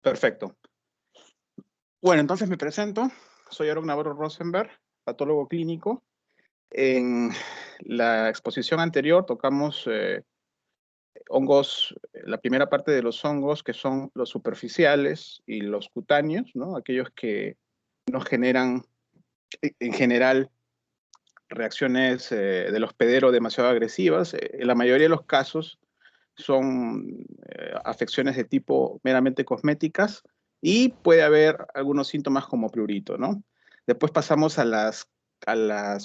Perfecto. Bueno, entonces me presento. Soy Aaron Navarro Rosenberg, patólogo clínico. En la exposición anterior tocamos hongos, la primera parte de los hongos, que son los superficiales y los cutáneos, ¿no? Aquellos que nos generan, en general, reacciones del hospedero demasiado agresivas. En la mayoría de los casos son afecciones de tipo meramente cosméticas y puede haber algunos síntomas como prurito, ¿no? Después pasamos a las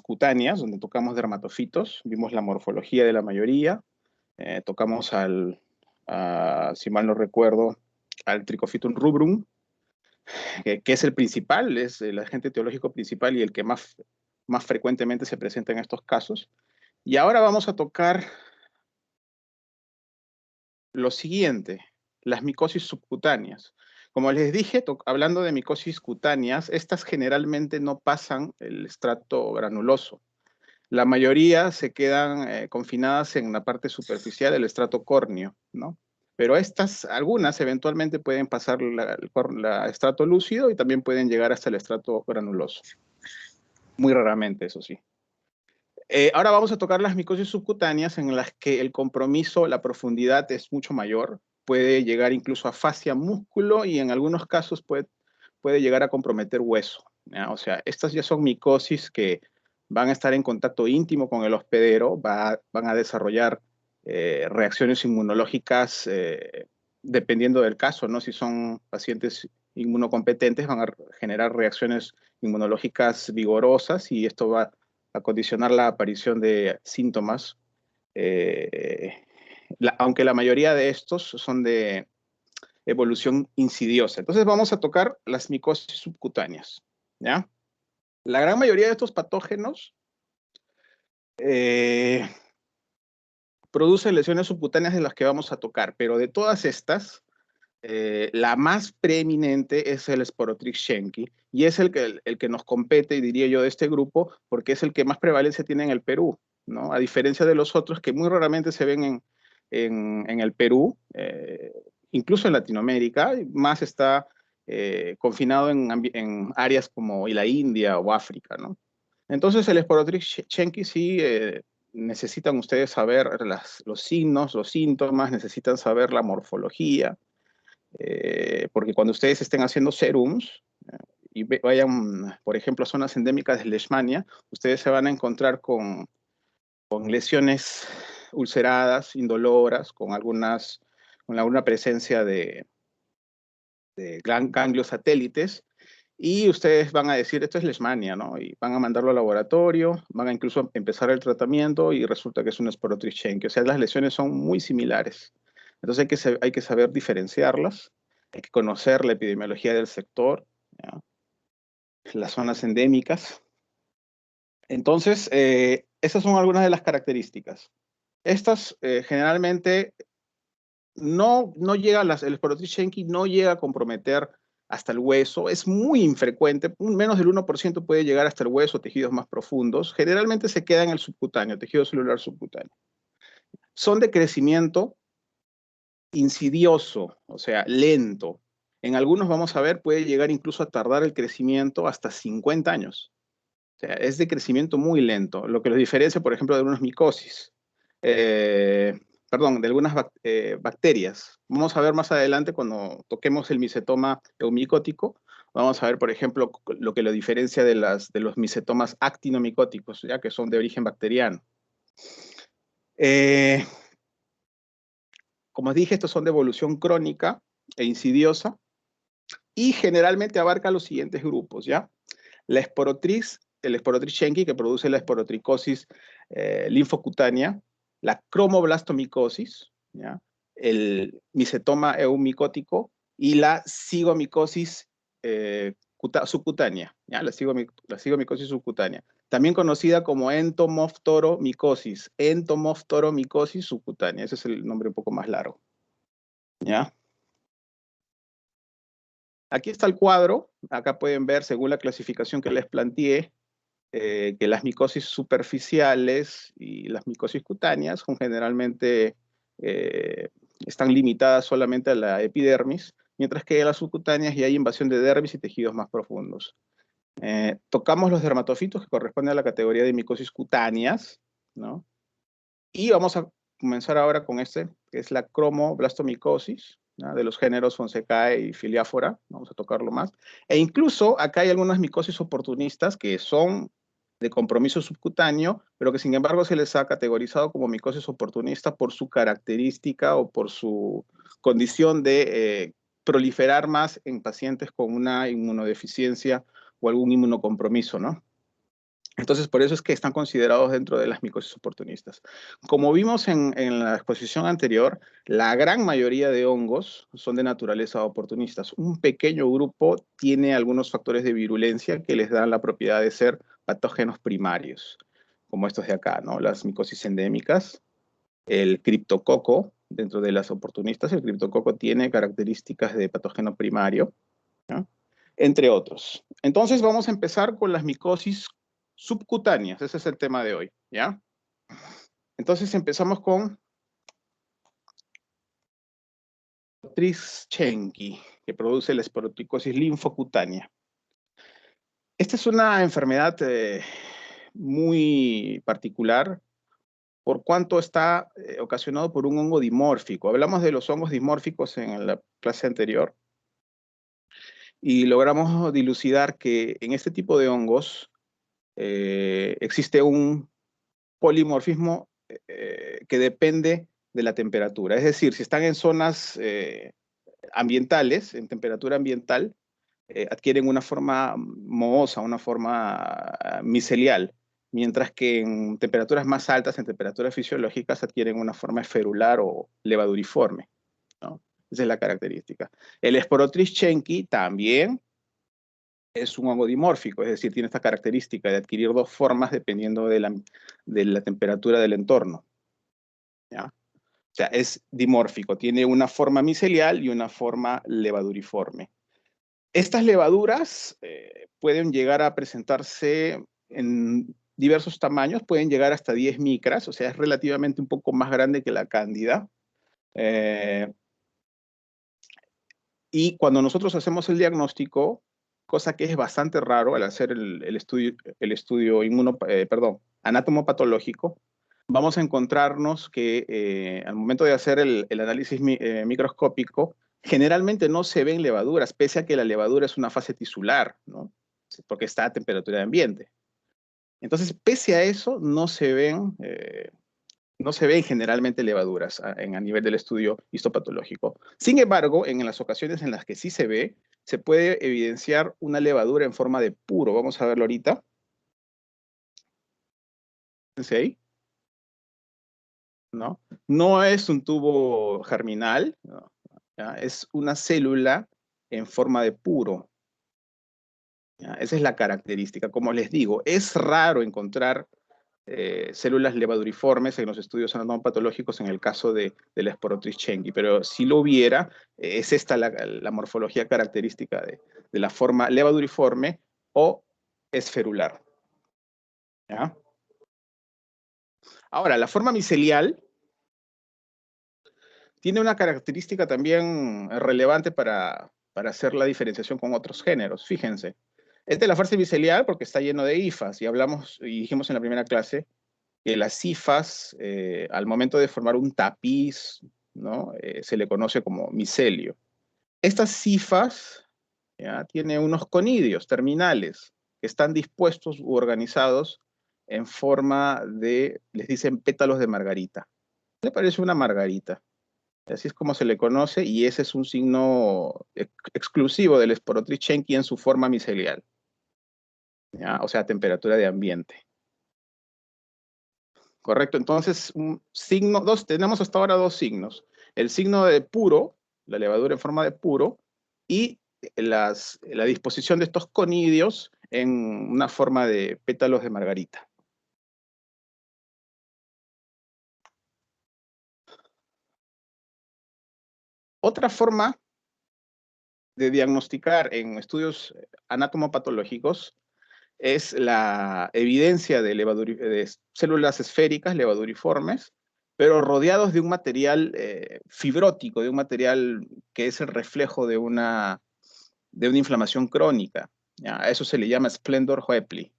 cutáneas, donde tocamos dermatofitos, vimos la morfología de la mayoría, tocamos si mal no recuerdo, al Trichophytum rubrum, que es el principal, es el agente etiológico principal y el que más frecuentemente se presenta en estos casos. Y ahora vamos a tocar lo siguiente, las micosis subcutáneas. Como les dije, hablando de micosis cutáneas, estas generalmente no pasan el estrato granuloso. La mayoría se quedan confinadas en la parte superficial del estrato córneo, ¿no? Pero algunas eventualmente pueden pasar el estrato lúcido y también pueden llegar hasta el estrato granuloso. Muy raramente, eso sí. Ahora vamos a tocar las micosis subcutáneas en las que el compromiso, la profundidad es mucho mayor. Puede llegar incluso a fascia, músculo y en algunos casos puede llegar a comprometer hueso, ¿ya? O sea, estas ya son micosis que van a estar en contacto íntimo con el hospedero, van a desarrollar reacciones inmunológicas dependiendo del caso, ¿no? Si son pacientes inmunocompetentes, van a generar reacciones inmunológicas vigorosas y esto va a condicionar la aparición de síntomas, aunque la mayoría de estos son de evolución insidiosa. Entonces vamos a tocar las micosis subcutáneas, ¿ya? La gran mayoría de estos patógenos producen lesiones subcutáneas de las que vamos a tocar, pero de todas estas, la más preeminente es el Sporotrix schenki, y es el que nos compete, diría yo, de este grupo, porque es el que más prevalencia tiene en el Perú, ¿no? A diferencia de los otros que muy raramente se ven en el Perú, incluso en Latinoamérica, más está confinado en áreas como la India o África, ¿no? Entonces el Sporotrix schenki sí necesitan ustedes saber los signos, los síntomas, necesitan saber la morfología, porque cuando ustedes estén haciendo serums y vayan, por ejemplo, a zonas endémicas de Leishmania, ustedes se van a encontrar con lesiones ulceradas, indoloras, con alguna presencia de ganglios satélites, y ustedes van a decir, esto es Leishmania, ¿no? Y van a mandarlo al laboratorio, van a incluso empezar el tratamiento y resulta que es un Sporotrix schenki. O sea, las lesiones son muy similares. Entonces hay que saber diferenciarlas, hay que conocer la epidemiología del sector, ¿ya? Las zonas endémicas. Entonces, esas son algunas de las características. Estas generalmente no llega, el Sporotrix schenki no llega a comprometer hasta el hueso, es muy infrecuente, menos del 1% puede llegar hasta el hueso, tejidos más profundos, generalmente se queda en el subcutáneo, tejido celular subcutáneo. Son de crecimiento insidioso, o sea, lento. En algunos, vamos a ver, puede llegar incluso a tardar el crecimiento hasta 50 años. O sea, es de crecimiento muy lento, lo que los diferencia, por ejemplo, de algunas micosis. Perdón, de algunas bacterias. Vamos a ver más adelante cuando toquemos el micetoma eumicótico. Vamos a ver, por ejemplo, lo que lo diferencia de los micetomas actinomicóticos, ya que son de origen bacteriano. Como dije, estos son de evolución crónica e insidiosa y generalmente abarca los siguientes grupos, ¿ya? El Sporotrix schenki, que produce la esporotricosis linfocutánea, la cromoblastomicosis, ¿ya? El micetoma eumicótico y la cigomicosis subcutánea, ¿ya? La cigomicosis subcutánea, también conocida como entomoftoromicosis subcutánea. Ese es el nombre un poco más largo, ¿ya? Aquí está el cuadro. Acá pueden ver, según la clasificación que les planteé, que las micosis superficiales y las micosis cutáneas generalmente están limitadas solamente a la epidermis, mientras que en las subcutáneas ya hay invasión de dermis y tejidos más profundos. Tocamos los dermatofitos, que corresponden a la categoría de micosis cutáneas, ¿no? Y vamos a comenzar ahora con este, que es la cromoblastomicosis, ¿no? De los géneros Fonsecae y Filiáfora. Vamos a tocarlo más. E incluso acá hay algunas micosis oportunistas que son de compromiso subcutáneo, pero que sin embargo se les ha categorizado como micosis oportunista por su característica o por su condición de proliferar más en pacientes con una inmunodeficiencia o algún inmunocompromiso, ¿no? Entonces, por eso es que están considerados dentro de las micosis oportunistas. Como vimos en la exposición anterior, la gran mayoría de hongos son de naturaleza oportunistas. Un pequeño grupo tiene algunos factores de virulencia que les dan la propiedad de ser patógenos primarios, como estos de acá, ¿no? Las micosis endémicas, el criptococo, dentro de las oportunistas, el criptococo tiene características de patógeno primario, ¿no? Entre otros. Entonces vamos a empezar con las micosis subcutáneas. Ese es el tema de hoy, ¿ya? Entonces empezamos con Tris-Chenki, que produce la esporoticosis linfocutánea. Esta es una enfermedad muy particular por cuanto está ocasionado por un hongo dimórfico. Hablamos de los hongos dimórficos en la clase anterior y logramos dilucidar que en este tipo de hongos existe un polimorfismo que depende de la temperatura. Es decir, si están en zonas ambientales, en temperatura ambiental, adquieren una forma mohosa, una forma micelial, mientras que en temperaturas más altas, en temperaturas fisiológicas, adquieren una forma esferular o levaduriforme, ¿no? Esa es la característica. El Sporotris-Chenki también es un hongo dimórfico, es decir, tiene esta característica de adquirir dos formas dependiendo de la temperatura del entorno, ¿ya? O sea, es dimórfico, tiene una forma micelial y una forma levaduriforme. Estas levaduras pueden llegar a presentarse en diversos tamaños, pueden llegar hasta 10 micras, o sea, es relativamente un poco más grande que la cándida. Y cuando nosotros hacemos el diagnóstico, cosa que es bastante raro al hacer el estudio anatomopatológico, vamos a encontrarnos que al momento de hacer el análisis microscópico, generalmente no se ven levaduras, pese a que la levadura es una fase tisular, ¿no? Porque está a temperatura de ambiente. Entonces, pese a eso, no se ven generalmente levaduras a nivel del estudio histopatológico. Sin embargo, en las ocasiones en las que sí se ve, se puede evidenciar una levadura en forma de puro. Vamos a verlo ahorita. ¿Sí ahí? ¿No? No es un tubo germinal, ¿no? ¿Ya? Es una célula en forma de puro. ¿Ya? Esa es la característica. Como les digo, es raro encontrar células levaduriformes en los estudios anatomopatológicos en el caso de la Sporotris-Chenki, pero si lo hubiera, es esta la morfología característica de la forma levaduriforme o esferular. ¿Ya? Ahora, la forma micelial tiene una característica también relevante para hacer la diferenciación con otros géneros. Fíjense, esta es la fase micelial porque está lleno de hifas, y dijimos en la primera clase que las hifas, al momento de formar un tapiz, ¿no? Se le conoce como micelio. Estas hifas tienen unos conidios terminales que están dispuestos u organizados en forma de, les dicen pétalos de margarita. Le parece una margarita. Así es como se le conoce y ese es un signo exclusivo del Sporotris-Chenki en su forma micelial, ¿ya? O sea, temperatura de ambiente. Correcto, entonces tenemos hasta ahora dos signos. El signo de puro, la levadura en forma de puro, y la disposición de estos conidios en una forma de pétalos de margarita. Otra forma de diagnosticar en estudios anatomopatológicos es la evidencia de células esféricas levaduriformes pero rodeados de un material fibrótico, de un material que es el reflejo de una inflamación crónica. ¿Ya? A eso se le llama Splendor-Hoepli.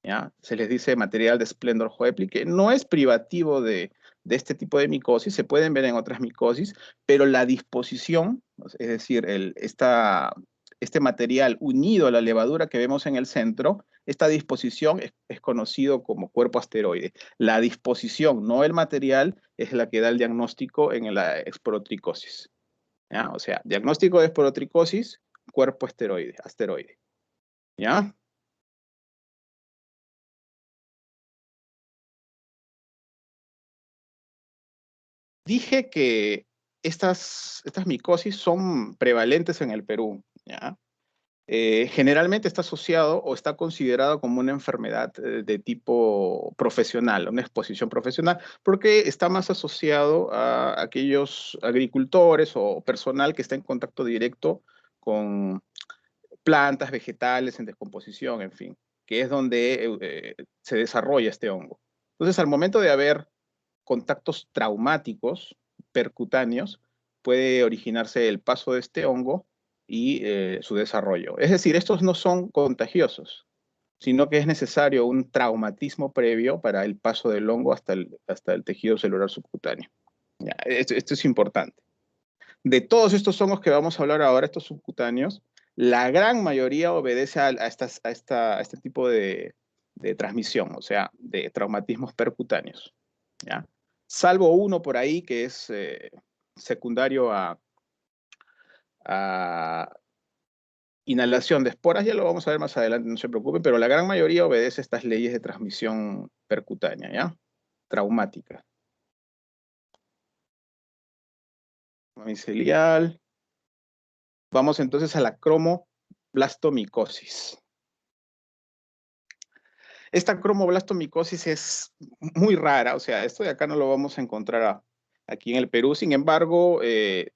¿Ya? Se les dice material de Splendor-Hoepli, que no es privativo de este tipo de micosis, se pueden ver en otras micosis, pero la disposición, es decir, este material unido a la levadura que vemos en el centro, esta disposición es conocido como cuerpo asteroide. La disposición, no el material, es la que da el diagnóstico en la esporotricosis. ¿Ya? O sea, diagnóstico de esporotricosis, cuerpo asteroide. ¿Ya? Dije que estas micosis son prevalentes en el Perú, ¿ya? Generalmente está asociado o está considerado como una enfermedad de tipo profesional, una exposición profesional, porque está más asociado a aquellos agricultores o personal que está en contacto directo con plantas, vegetales en descomposición, en fin, que es donde se desarrolla este hongo. Entonces, al momento de haber contactos traumáticos percutáneos, puede originarse el paso de este hongo y su desarrollo. Es decir, estos no son contagiosos, sino que es necesario un traumatismo previo para el paso del hongo hasta el tejido celular subcutáneo. Ya, esto es importante. De todos estos hongos que vamos a hablar ahora, estos subcutáneos, la gran mayoría obedece a este tipo de transmisión, o sea, de traumatismos percutáneos. ¿Ya? Salvo uno por ahí que es secundario a inhalación de esporas, ya lo vamos a ver más adelante, no se preocupen, pero la gran mayoría obedece a estas leyes de transmisión percutánea, ¿ya? Traumática. Micelial. Vamos entonces a la cromoblastomicosis. Esta cromoblastomicosis es muy rara, o sea, esto de acá no lo vamos a encontrar aquí en el Perú. Sin embargo,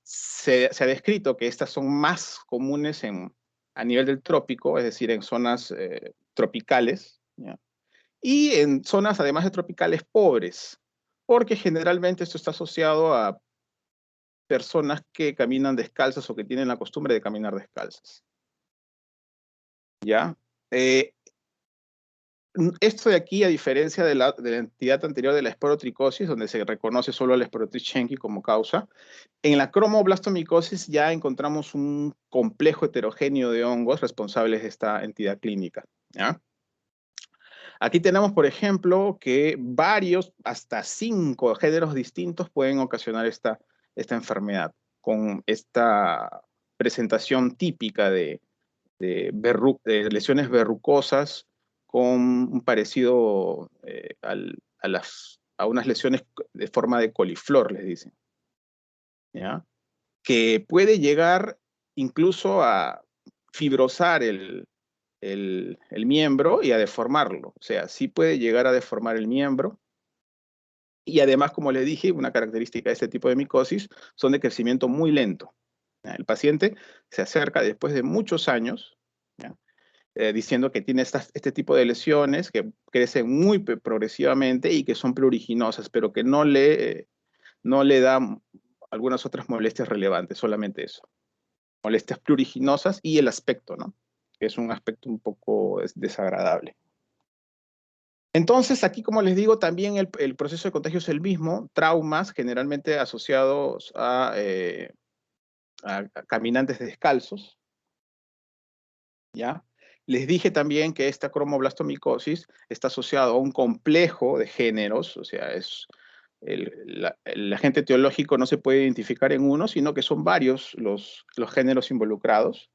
se ha descrito que estas son más comunes a nivel del trópico, es decir, en zonas tropicales, ¿ya? Y en zonas, además de tropicales, pobres, porque generalmente esto está asociado a personas que caminan descalzas o que tienen la costumbre de caminar descalzas. ¿Ya? Esto de aquí, a diferencia de la entidad anterior de la esporotricosis, donde se reconoce solo al Sporotrichensky como causa, en la cromoblastomicosis ya encontramos un complejo heterogéneo de hongos responsables de esta entidad clínica. ¿Ya? Aquí tenemos, por ejemplo, que varios, hasta 5 géneros distintos pueden ocasionar esta enfermedad, con esta presentación típica de lesiones verrucosas con un parecido a unas lesiones de forma de coliflor, les dicen, ¿ya? Que puede llegar incluso a fibrosar el miembro y a deformarlo. O sea, sí puede llegar a deformar el miembro. Y además, como les dije, una característica de este tipo de micosis son de crecimiento muy lento. ¿Ya? El paciente se acerca después de muchos años, ¿ya? Diciendo que tiene este tipo de lesiones que crecen muy progresivamente y que son pruriginosas, pero que no le dan algunas otras molestias relevantes, solamente eso. Molestias pruriginosas y el aspecto, ¿no? Que es un aspecto un poco desagradable. Entonces, aquí, como les digo, también el proceso de contagio es el mismo, traumas generalmente asociados a caminantes descalzos, ¿ya? Les dije también que esta cromoblastomicosis está asociado a un complejo de géneros, o sea, el agente etiológico no se puede identificar en uno, sino que son varios los géneros involucrados.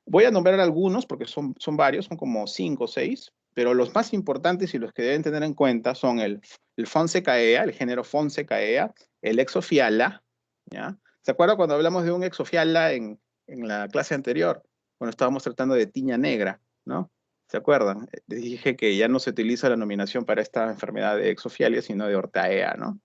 Voy a nombrar algunos porque son varios, son como 5 o 6, pero los más importantes y los que deben tener en cuenta son el Fonsecaea, el género Fonsecaea, el Exophiala, ¿ya? ¿Se acuerdan cuando hablamos de un Exophiala en la clase anterior? Cuando estábamos tratando de tiña negra, ¿no? ¿Se acuerdan? Les dije que ya no se utiliza la nominación para esta enfermedad de Exophialia, sino de Ortaea, ¿no?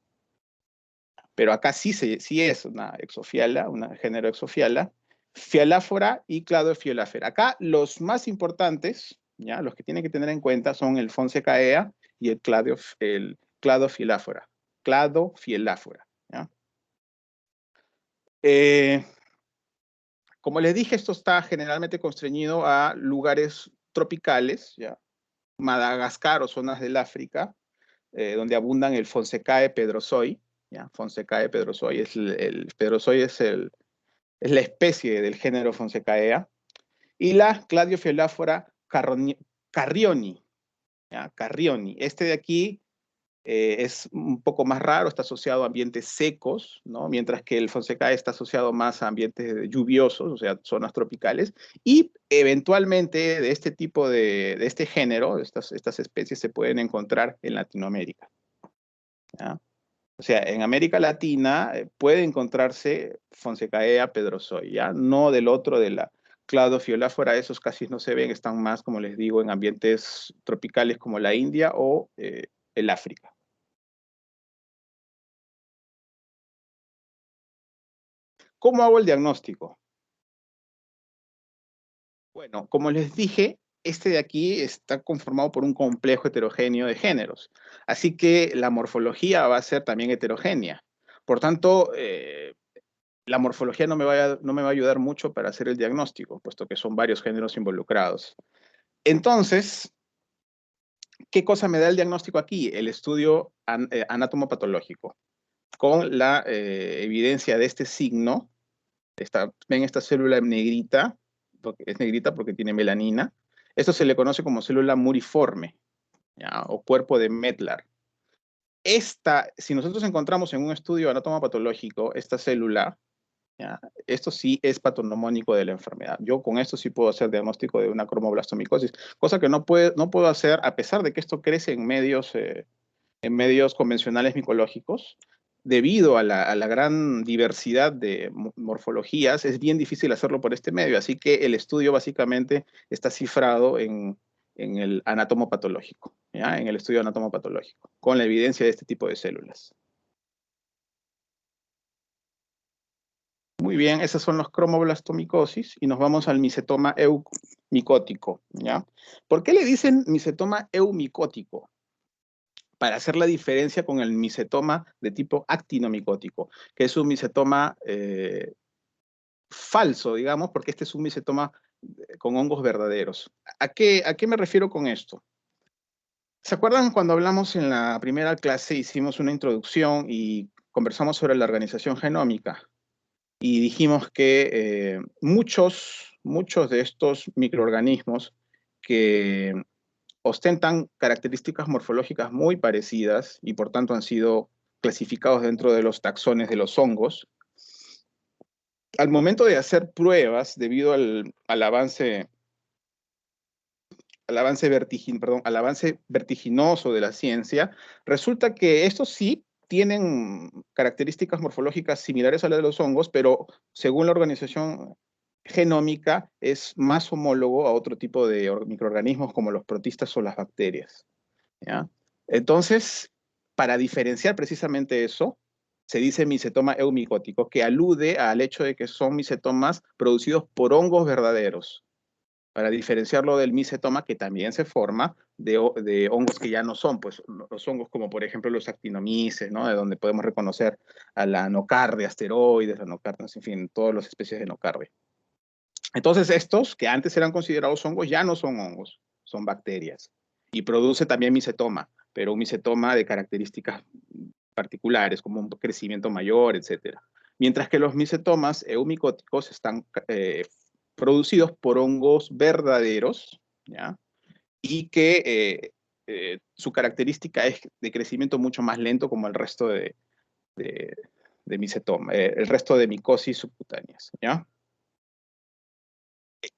Pero acá sí es una Exophiala, un género Exophiala, Fialáfora y Cladofiolafera. Acá los más importantes, los que tienen que tener en cuenta son el Fonsecaea y el Cladofiláfora. Cladofielafora, ¿ya? Como les dije, esto está generalmente constreñido a lugares tropicales, ¿ya? Madagascar o zonas del África, donde abundan el Fonsecae pedrosoi, ¿ya? Fonsecae pedrosoi pedrosoi es la especie del género Fonsecaea, y la Cladiofielafora carrioni, ¿ya? Carrioni. Este de aquí es un poco más raro, está asociado a ambientes secos, ¿no? Mientras que el Fonsecae está asociado más a ambientes lluviosos, o sea, zonas tropicales, y eventualmente de este tipo de este género, estas especies se pueden encontrar en Latinoamérica, ¿ya? O sea, en América Latina puede encontrarse Fonsecaea pedrosoi, ¿ya? No del otro, de la Cladofielafora, esos casi no se ven, están más, como les digo, en ambientes tropicales como la India o el África. ¿Cómo hago el diagnóstico? Bueno, como les dije, este de aquí está conformado por un complejo heterogéneo de géneros. Así que la morfología va a ser también heterogénea. Por tanto, la morfología no me va a ayudar mucho para hacer el diagnóstico, puesto que son varios géneros involucrados. Entonces, ¿qué cosa me da el diagnóstico aquí? El estudio anatomopatológico, con la evidencia de este signo. Ven esta célula en negrita, es negrita porque tiene melanina. Esto se le conoce como célula muriforme, ¿ya? O cuerpo de Medlar. Si nosotros encontramos en un estudio anatomopatológico esta célula, ¿ya? Esto sí es patognomónico de la enfermedad. Yo con esto sí puedo hacer diagnóstico de una cromoblastomicosis, cosa que no puedo hacer a pesar de que esto crece en medios convencionales micológicos. Debido a la gran diversidad de morfologías, es bien difícil hacerlo por este medio. Así que el estudio básicamente está cifrado en el anatomopatológico, ¿ya? En el estudio anatomopatológico, con la evidencia de este tipo de células. Muy bien, esos son los cromoblastomicosis y nos vamos al micetoma eumicótico, ¿ya? ¿Por qué le dicen micetoma eumicótico? Para hacer la diferencia con el micetoma de tipo actinomicótico, que es un micetoma falso, digamos, porque este es un micetoma con hongos verdaderos. A qué me refiero con esto? ¿Se acuerdan cuando hablamos en la primera clase, hicimos una introducción y conversamos sobre la organización genómica? Y dijimos que muchos de estos microorganismos que ostentan características morfológicas muy parecidas y por tanto han sido clasificados dentro de los taxones de los hongos, al momento de hacer pruebas debido al avance vertiginoso de la ciencia, resulta que estos sí tienen características morfológicas similares a las de los hongos, pero según la organización genómica es más homólogo a otro tipo de microorganismos como los protistas o las bacterias, ¿ya? Entonces, para diferenciar precisamente eso, se dice micetoma eumicótico, que alude al hecho de que son micetomas producidos por hongos verdaderos, para diferenciarlo del micetoma que también se forma de hongos que ya no son, pues los hongos como por ejemplo los actinomyces, ¿no? De donde podemos reconocer a la nocardia, asteroides, la nocardia, en fin, todas las especies de nocardia. Entonces estos, que antes eran considerados hongos, ya no son hongos, son bacterias. Y produce también micetoma, pero un micetoma de características particulares, como un crecimiento mayor, etc. Mientras que los micetomas eumicóticos están producidos por hongos verdaderos, ¿ya? Y que su característica es de crecimiento mucho más lento como el resto de, de micetoma, el resto de micosis subcutáneas, ¿ya?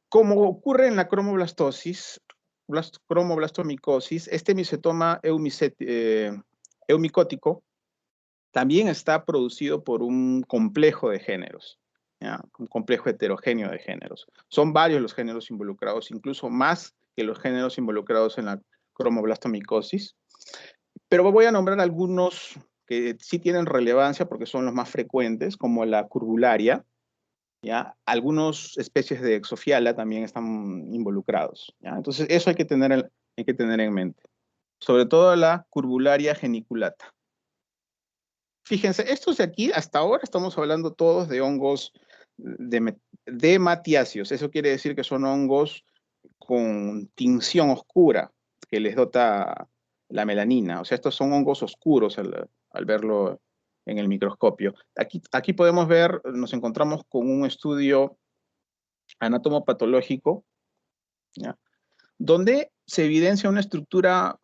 Como ocurre en la cromoblastosis, cromoblastomicosis, este micetoma eumicótico también está producido por un complejo de géneros, ¿ya? Un complejo heterogéneo de géneros. Son varios los géneros involucrados, incluso más que los géneros involucrados en la cromoblastomicosis, pero voy a nombrar algunos que sí tienen relevancia porque son los más frecuentes, como la curvularia, ¿ya? Algunas especies de Exophiala también están involucrados, ¿ya? Entonces, eso hay que tener en mente. Sobre todo la curvularia geniculata. Fíjense, estos de aquí, hasta ahora estamos hablando todos de hongos de matiáceos. Eso quiere decir que son hongos con tinción oscura que les dota la melanina. O sea, estos son hongos oscuros al verlo en el microscopio. Aquí podemos ver, nos encontramos con un estudio anatomopatológico, ¿ya?, donde se evidencia una estructura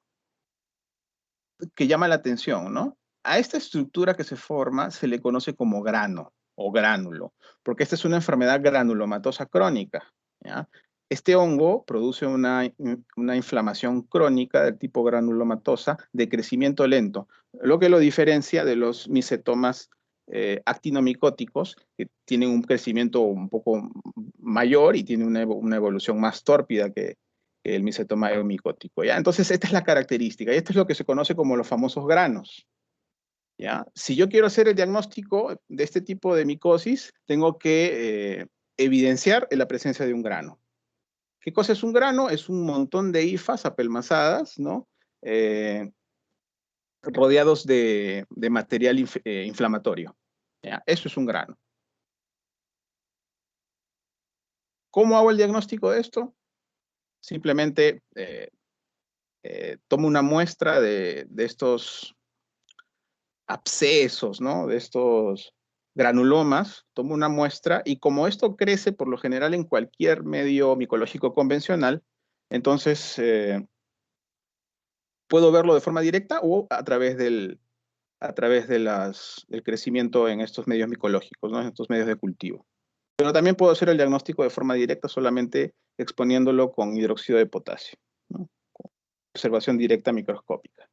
que llama la atención, ¿no? A esta estructura que se forma se le conoce como grano o gránulo, porque esta es una enfermedad granulomatosa crónica, ¿ya? Este hongo produce una inflamación crónica del tipo granulomatosa de crecimiento lento, lo que lo diferencia de los micetomas actinomicóticos, que tienen un crecimiento un poco mayor y tienen una evolución más tórpida que el micetoma eumicótico, ¿ya? Entonces, esta es la característica, y esto es lo que se conoce como los famosos granos, ¿ya? Si yo quiero hacer el diagnóstico de este tipo de micosis, tengo que evidenciar la presencia de un grano. ¿Qué cosa es un grano? Es un montón de hifas apelmazadas, ¿no? Rodeados de material inflamatorio, ¿ya? Eso es un grano. ¿Cómo hago el diagnóstico de esto? Simplemente tomo una muestra de estos abscesos, ¿no?, de estos granulomas, tomo una muestra y como esto crece por lo general en cualquier medio micológico convencional, entonces puedo verlo de forma directa o a través del crecimiento en estos medios micológicos, ¿no?, en estos medios de cultivo. Pero también puedo hacer el diagnóstico de forma directa solamente exponiéndolo con hidróxido de potasio, ¿no?, con observación directa microscópica.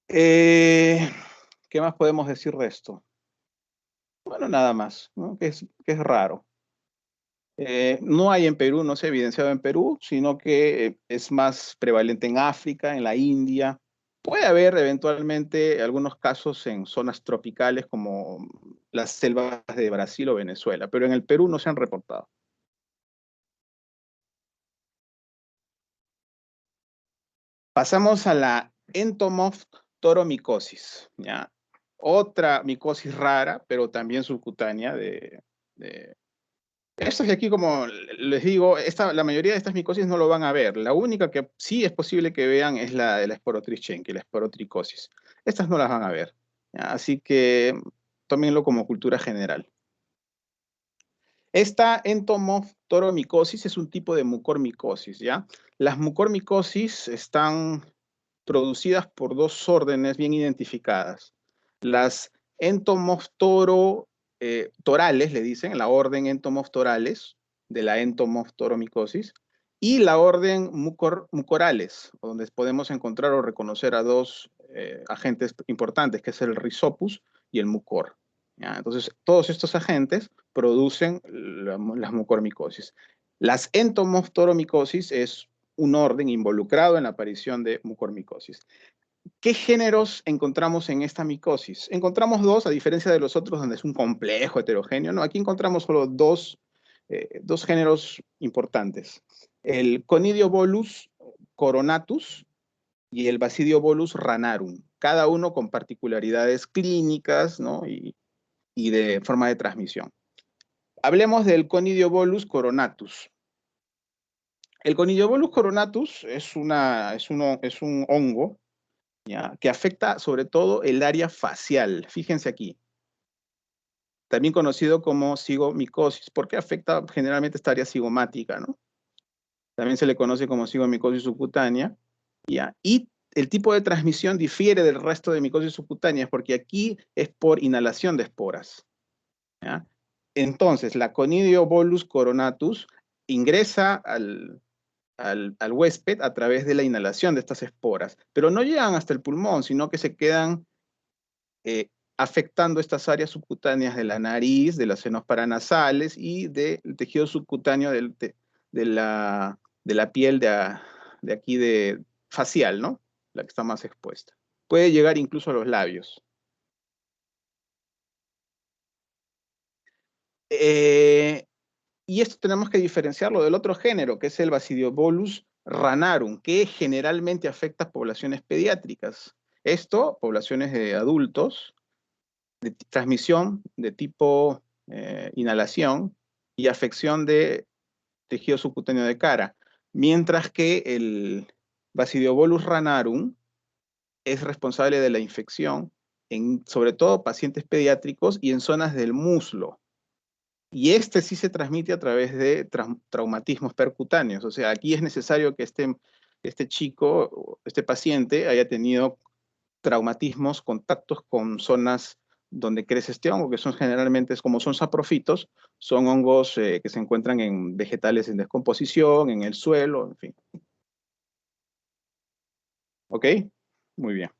¿Qué más podemos decir de esto? Bueno, nada más, ¿no?, que es raro. No hay en Perú, no se ha evidenciado en Perú, sino que es más prevalente en África, en la India. Puede haber eventualmente algunos casos en zonas tropicales como las selvas de Brasil o Venezuela, pero en el Perú no se han reportado. Pasamos a la entomoftoromicosis, ¿ya? Otra micosis rara, pero también subcutánea de estos de aquí, como les digo, la mayoría de estas micosis no lo van a ver. La única que sí es posible que vean es la de la Sporotrichенqui, la esporotricosis. Estas no las van a ver, ¿ya? Así que tómenlo como cultura general. Esta entomoftoromicosis es un tipo de mucormicosis, ¿ya? Las mucormicosis están producidas por dos órdenes bien identificadas. Las entomoftorales, le dicen, la orden entomoftorales, de la entomoftoromicosis, y la orden mucorales, donde podemos encontrar o reconocer a dos agentes importantes, que es el Rhizopus y el mucor, ¿ya? Entonces, todos estos agentes producen las mucormicosis. Las entomoftoromicosis es un orden involucrado en la aparición de mucormicosis. ¿Qué géneros encontramos en esta micosis? Encontramos dos, a diferencia de los otros, donde es un complejo heterogéneo, ¿no? Aquí encontramos solo dos géneros importantes. El Conidiobolus coronatus y el Basidiobólus ranarum, cada uno con particularidades clínicas, ¿no?, y de forma de transmisión. Hablemos del Conidiobolus coronatus. El Conidiobolus coronatus es un hongo, ¿ya?, que afecta sobre todo el área facial. Fíjense aquí. También conocido como cigomicosis, porque afecta generalmente esta área cigomática, ¿no? También se le conoce como cigomicosis subcutánea, ¿ya? Y el tipo de transmisión difiere del resto de micosis subcutáneas, porque aquí es por inhalación de esporas, ¿ya? Entonces, la Conidiobolus coronatus ingresa al huésped a través de la inhalación de estas esporas, pero no llegan hasta el pulmón, sino que se quedan afectando estas áreas subcutáneas de la nariz, de las senos paranasales y del tejido subcutáneo de la piel de aquí facial, ¿no?, la que está más expuesta. Puede llegar incluso a los labios. Y esto tenemos que diferenciarlo del otro género, que es el Basidiobólus ranarum, que generalmente afecta a poblaciones pediátricas. Esto, poblaciones de adultos, de transmisión de tipo inhalación y afección de tejido subcutáneo de cara, mientras que el Bacilliobolus ranarum es responsable de la infección en, sobre todo, pacientes pediátricos y en zonas del muslo. Y este sí se transmite a través de traumatismos percutáneos. O sea, aquí es necesario que este chico, este paciente, haya tenido traumatismos, contactos con zonas donde crece este hongo, que son generalmente, como son saprofitos, son hongos que se encuentran en vegetales en descomposición, en el suelo, en fin. ¿Ok? Muy bien.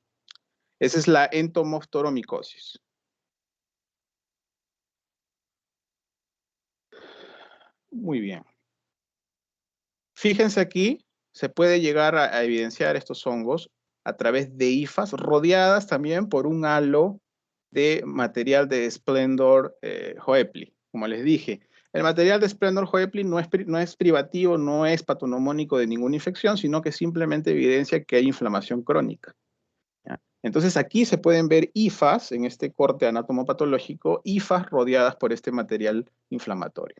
Esa es la entomoftoromycosis. Muy bien. Fíjense aquí, se puede llegar a evidenciar estos hongos a través de hifas rodeadas también por un halo de material de Splendor Hoepli. Como les dije, el material de Splendor Hoepli no es privativo, no es patonomónico de ninguna infección, sino que simplemente evidencia que hay inflamación crónica. ¿Ya? Entonces aquí se pueden ver hifas en este corte anatomopatológico, hifas rodeadas por este material inflamatorio.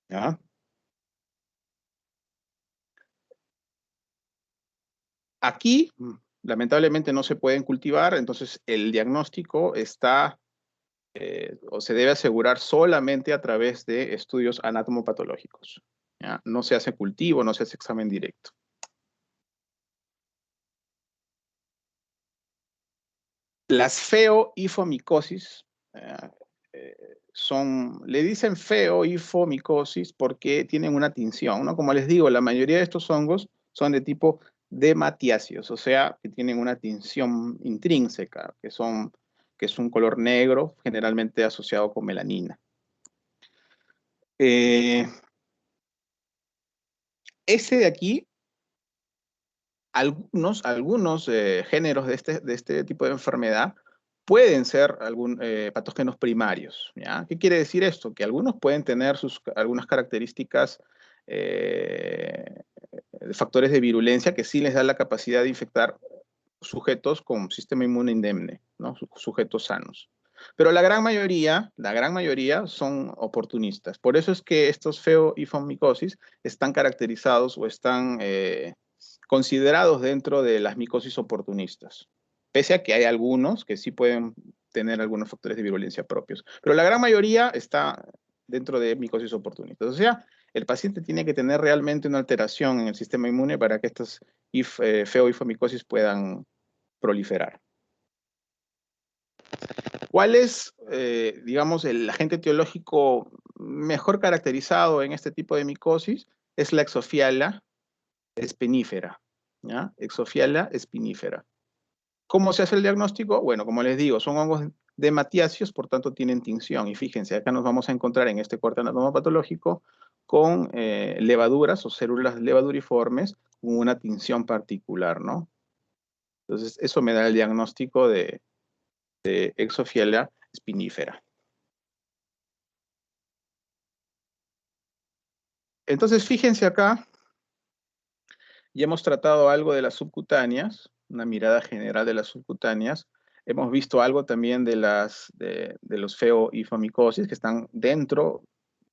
¿Ya? Aquí, lamentablemente, no se pueden cultivar, entonces el diagnóstico está o se debe asegurar solamente a través de estudios anatomopatológicos. ¿Ya? No se hace cultivo, no se hace examen directo. Las feoifomicosis le dicen feoifomicosis porque tienen una tinción, ¿no? Como les digo, la mayoría de estos hongos son de tipo dematiáceos, o sea, que tienen una tinción intrínseca, que es un color negro, generalmente asociado con melanina. Ese de aquí, algunos géneros de este tipo de enfermedad pueden ser patógenos primarios. ¿Ya? ¿Qué quiere decir esto? Que algunos pueden tener algunas características de factores de virulencia que sí les da la capacidad de infectar sujetos con sistema inmune indemne, ¿no? Sujetos sanos. Pero la gran mayoría son oportunistas. Por eso es que estos feoifomicosis están caracterizados o están considerados dentro de las micosis oportunistas. Pese a que hay algunos que sí pueden tener algunos factores de virulencia propios. Pero la gran mayoría está dentro de micosis oportunistas. O sea, el paciente tiene que tener realmente una alteración en el sistema inmune para que estas feoifomicosis puedan proliferar. ¿Cuál es, digamos, el agente etiológico mejor caracterizado en este tipo de micosis? Es la Exophiala spinífera, ¿ya? Exophiala spinífera. ¿Cómo se hace el diagnóstico? Bueno, como les digo, son hongos dematiáceos, por tanto tienen tinción. Y fíjense, acá nos vamos a encontrar en este corte anatomopatológico con levaduras o células levaduriformes con una tinción particular, ¿no? Entonces, eso me da el diagnóstico de Exophiala spinífera. Entonces, fíjense acá, ya hemos tratado algo de las subcutáneas, una mirada general de las subcutáneas. Hemos visto algo también de los feoifomicosis que están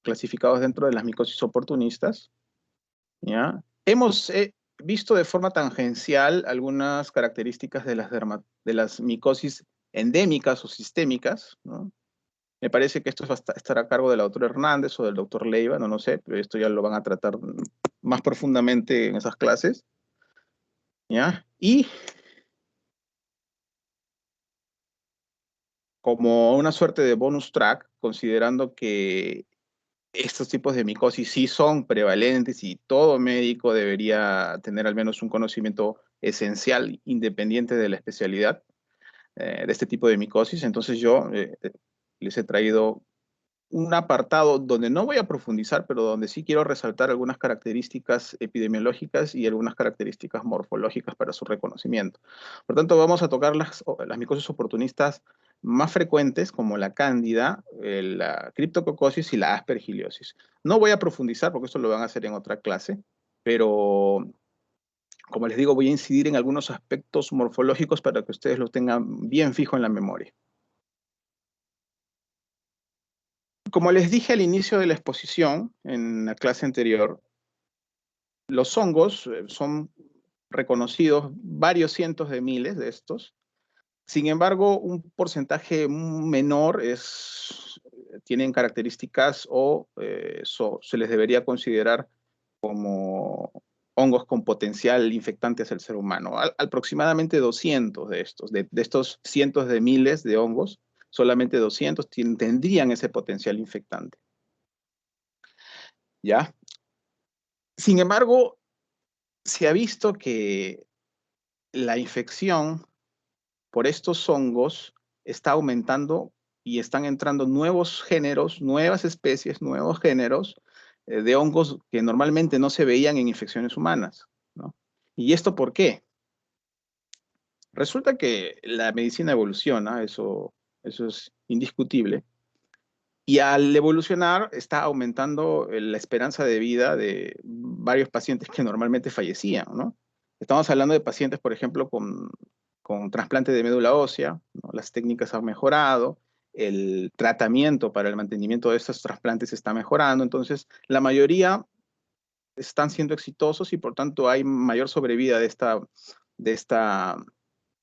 clasificados dentro de las micosis oportunistas. ¿Ya? Hemos visto de forma tangencial algunas características de las micosis endémicas o sistémicas, ¿no? Me parece que esto estará a cargo del doctor Hernández o del doctor Leiva, no lo sé, pero esto ya lo van a tratar más profundamente en esas clases. ¿Ya? Y como una suerte de bonus track, considerando que estos tipos de micosis sí son prevalentes y todo médico debería tener al menos un conocimiento esencial, independiente de la especialidad de este tipo de micosis, entonces yo les he traído un apartado donde no voy a profundizar, pero donde sí quiero resaltar algunas características epidemiológicas y algunas características morfológicas para su reconocimiento. Por tanto, vamos a tocar las micosis oportunistas más frecuentes, como la cándida, la criptococosis y la aspergiliosis. No voy a profundizar porque esto lo van a hacer en otra clase, pero Como les digo, voy a incidir en algunos aspectos morfológicos para que ustedes lo tengan bien fijo en la memoria. Como les dije al inicio de la exposición, en la clase anterior, los hongos son reconocidos varios cientos de miles de estos. Sin embargo, un porcentaje menor tienen características o se les debería considerar como hongos con potencial infectante hacia el ser humano. Aproximadamente 200 de estos, de estos cientos de miles de hongos, solamente 200 tendrían ese potencial infectante. ¿Ya? Sin embargo, se ha visto que la infección por estos hongos está aumentando y están entrando nuevos géneros, nuevas especies, nuevos géneros de hongos que normalmente no se veían en infecciones humanas, ¿no? ¿Y esto por qué? Resulta que la medicina evoluciona, eso es indiscutible, y al evolucionar está aumentando la esperanza de vida de varios pacientes que normalmente fallecían, ¿no? Estamos hablando de pacientes, por ejemplo, con trasplante de médula ósea, ¿no? Las técnicas han mejorado, el tratamiento para el mantenimiento de estos trasplantes está mejorando, entonces la mayoría están siendo exitosos y por tanto hay mayor sobrevida de esta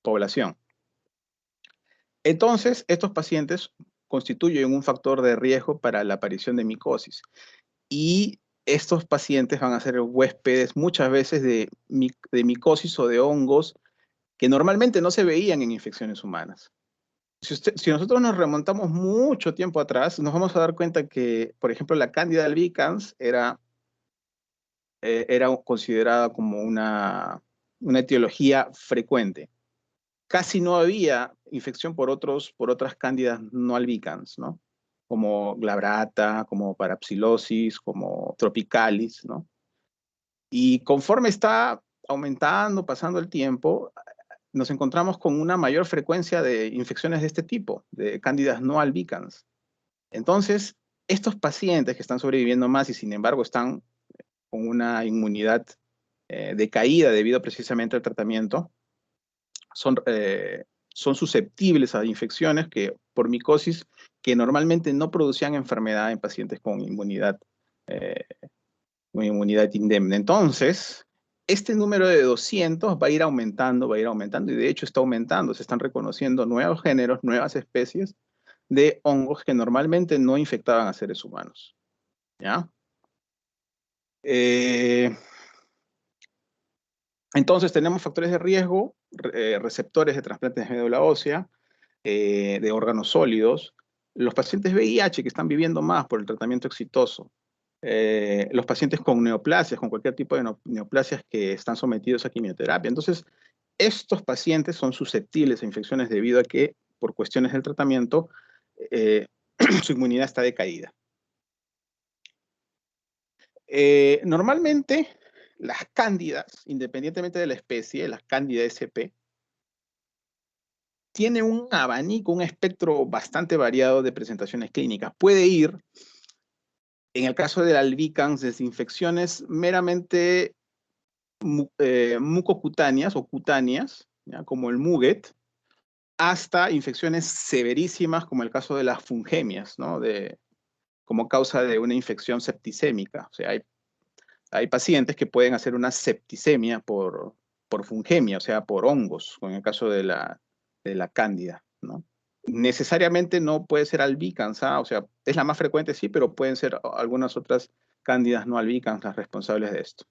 población. Entonces, estos pacientes constituyen un factor de riesgo para la aparición de micosis y estos pacientes van a ser huéspedes muchas veces de micosis o de hongos que normalmente no se veían en infecciones humanas. Si nosotros nos remontamos mucho tiempo atrás, nos vamos a dar cuenta que, por ejemplo, la Candida albicans era considerada como una etiología frecuente. Casi no había infección por otras cándidas no albicans, ¿no? Como glabrata, como parapsilosis, como tropicalis, ¿no? Y conforme está aumentando, pasando el tiempo, nos encontramos con una mayor frecuencia de infecciones de este tipo, de cándidas no albicans. Entonces, estos pacientes que están sobreviviendo más y sin embargo están con una inmunidad decaída debido precisamente al tratamiento, son susceptibles a infecciones por micosis que normalmente no producían enfermedad en pacientes eh, con inmunidad indemne. Entonces, este número de 200 va a ir aumentando y de hecho está aumentando. Se están reconociendo nuevos géneros, nuevas especies de hongos que normalmente no infectaban a seres humanos. ¿Ya? Entonces tenemos factores de riesgo, receptores de trasplantes de médula ósea, de órganos sólidos, los pacientes VIH que están viviendo más por el tratamiento exitoso, los pacientes con neoplasias, con cualquier tipo de neoplasias que están sometidos a quimioterapia. Entonces, estos pacientes son susceptibles a infecciones debido a que, por cuestiones del tratamiento, su inmunidad está decaída. Normalmente, las cándidas, independientemente de la especie, las cándida SP, tiene un abanico, un espectro bastante variado de presentaciones clínicas. Puede ir, en el caso del albicans, desde infecciones meramente mucocutáneas o cutáneas, ¿ya? Como el muguet, hasta infecciones severísimas, como el caso de las fungemias, ¿no? Como causa de una infección septicémica. O sea, hay pacientes que pueden hacer una septicemia por fungemia, o sea, por hongos, en el caso de la cándida, ¿no? Necesariamente no puede ser albicans, o sea, es la más frecuente, sí, pero pueden ser algunas otras cándidas no albicans las responsables de esto.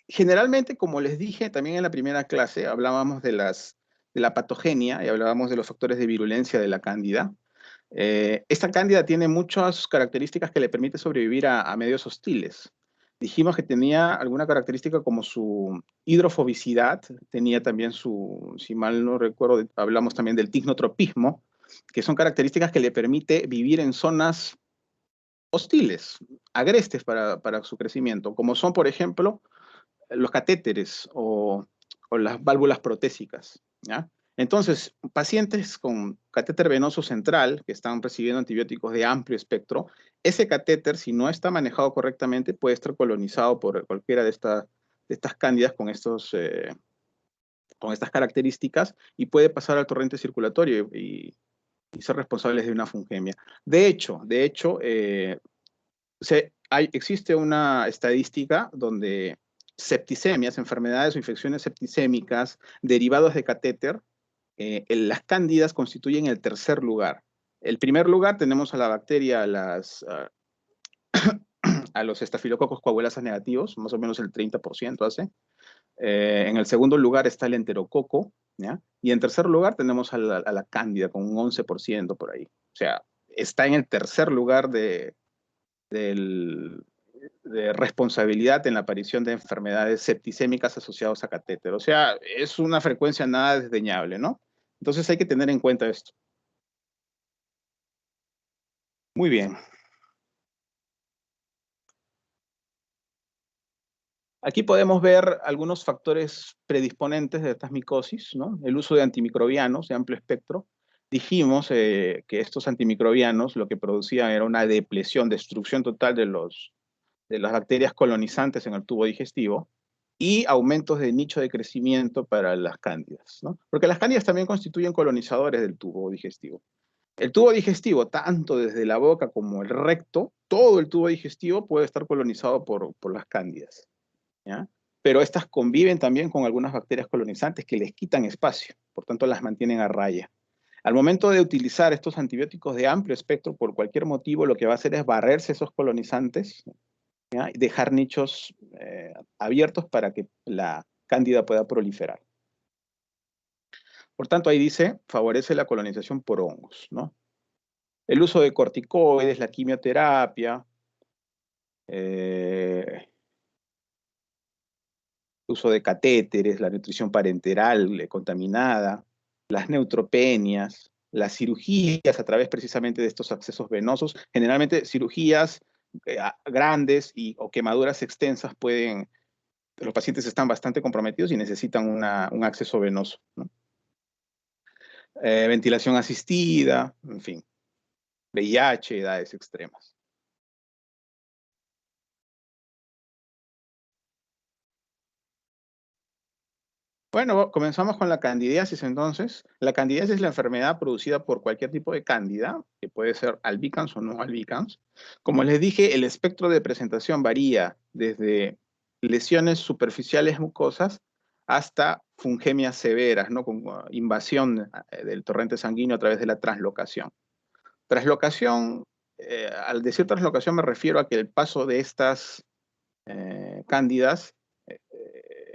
Generalmente, como les dije también en la primera clase, hablábamos de la patogenia y hablábamos de los factores de virulencia de la cándida. Esta cándida tiene muchas características que le permite sobrevivir a medios hostiles. Dijimos que tenía alguna característica como su hidrofobicidad, tenía también si mal no recuerdo, hablamos también del tignotropismo, que son características que le permite vivir en zonas hostiles, agrestes para su crecimiento, como son, por ejemplo, los catéteres o las válvulas protésicas, ¿ya? Entonces, pacientes con catéter venoso central que están recibiendo antibióticos de amplio espectro, ese catéter, si no está manejado correctamente, puede estar colonizado por cualquiera de estas cándidas con estas características y puede pasar al torrente circulatorio y ser responsables de una fungemia. De hecho, existe una estadística donde septicemias, enfermedades o infecciones septicémicas derivadas de catéter, las cándidas constituyen el tercer lugar. El primer lugar tenemos a la bacteria, a los estafilococos coagulasas negativos, más o menos el 30% hace. En el segundo lugar está el enterococo, ¿ya? Y en tercer lugar tenemos a la cándida con un 11% por ahí. O sea, está en el tercer lugar de responsabilidad en la aparición de enfermedades septicémicas asociadas a catéter. O sea, es una frecuencia nada desdeñable, ¿no? Entonces hay que tener en cuenta esto. Muy bien. Aquí podemos ver algunos factores predisponentes de estas micosis, ¿no? El uso de antimicrobianos de amplio espectro. Dijimos que estos antimicrobianos lo que producían era una depresión, destrucción total de las bacterias colonizantes en el tubo digestivo y aumentos de nicho de crecimiento para las cándidas, ¿no? Porque las cándidas también constituyen colonizadores del tubo digestivo. El tubo digestivo, tanto desde la boca como el recto, todo el tubo digestivo puede estar colonizado por las cándidas, ¿ya? Pero estas conviven también con algunas bacterias colonizantes que les quitan espacio, por tanto las mantienen a raya. Al momento de utilizar estos antibióticos de amplio espectro, por cualquier motivo, lo que va a hacer es barrerse esos colonizantes, ¿ya? Y dejar nichos abiertos para que la cándida pueda proliferar. Por tanto, ahí dice, favorece la colonización por hongos, ¿no? El uso de corticoides, la quimioterapia, uso de catéteres, la nutrición parenteral contaminada, las neutropenias, las cirugías a través precisamente de estos accesos venosos, generalmente cirugías grandes o quemaduras extensas los pacientes están bastante comprometidos y necesitan un acceso venoso, ¿no? Ventilación asistida, en fin, VIH, edades extremas. Bueno, comenzamos con la candidiasis entonces. La candidiasis es la enfermedad producida por cualquier tipo de cándida, que puede ser albicans o no albicans. Como les dije, el espectro de presentación varía desde lesiones superficiales mucosas hasta fungemias severas, ¿no? Con invasión del torrente sanguíneo a través de la translocación. Translocación, al decir translocación me refiero a que el paso de estas cándidas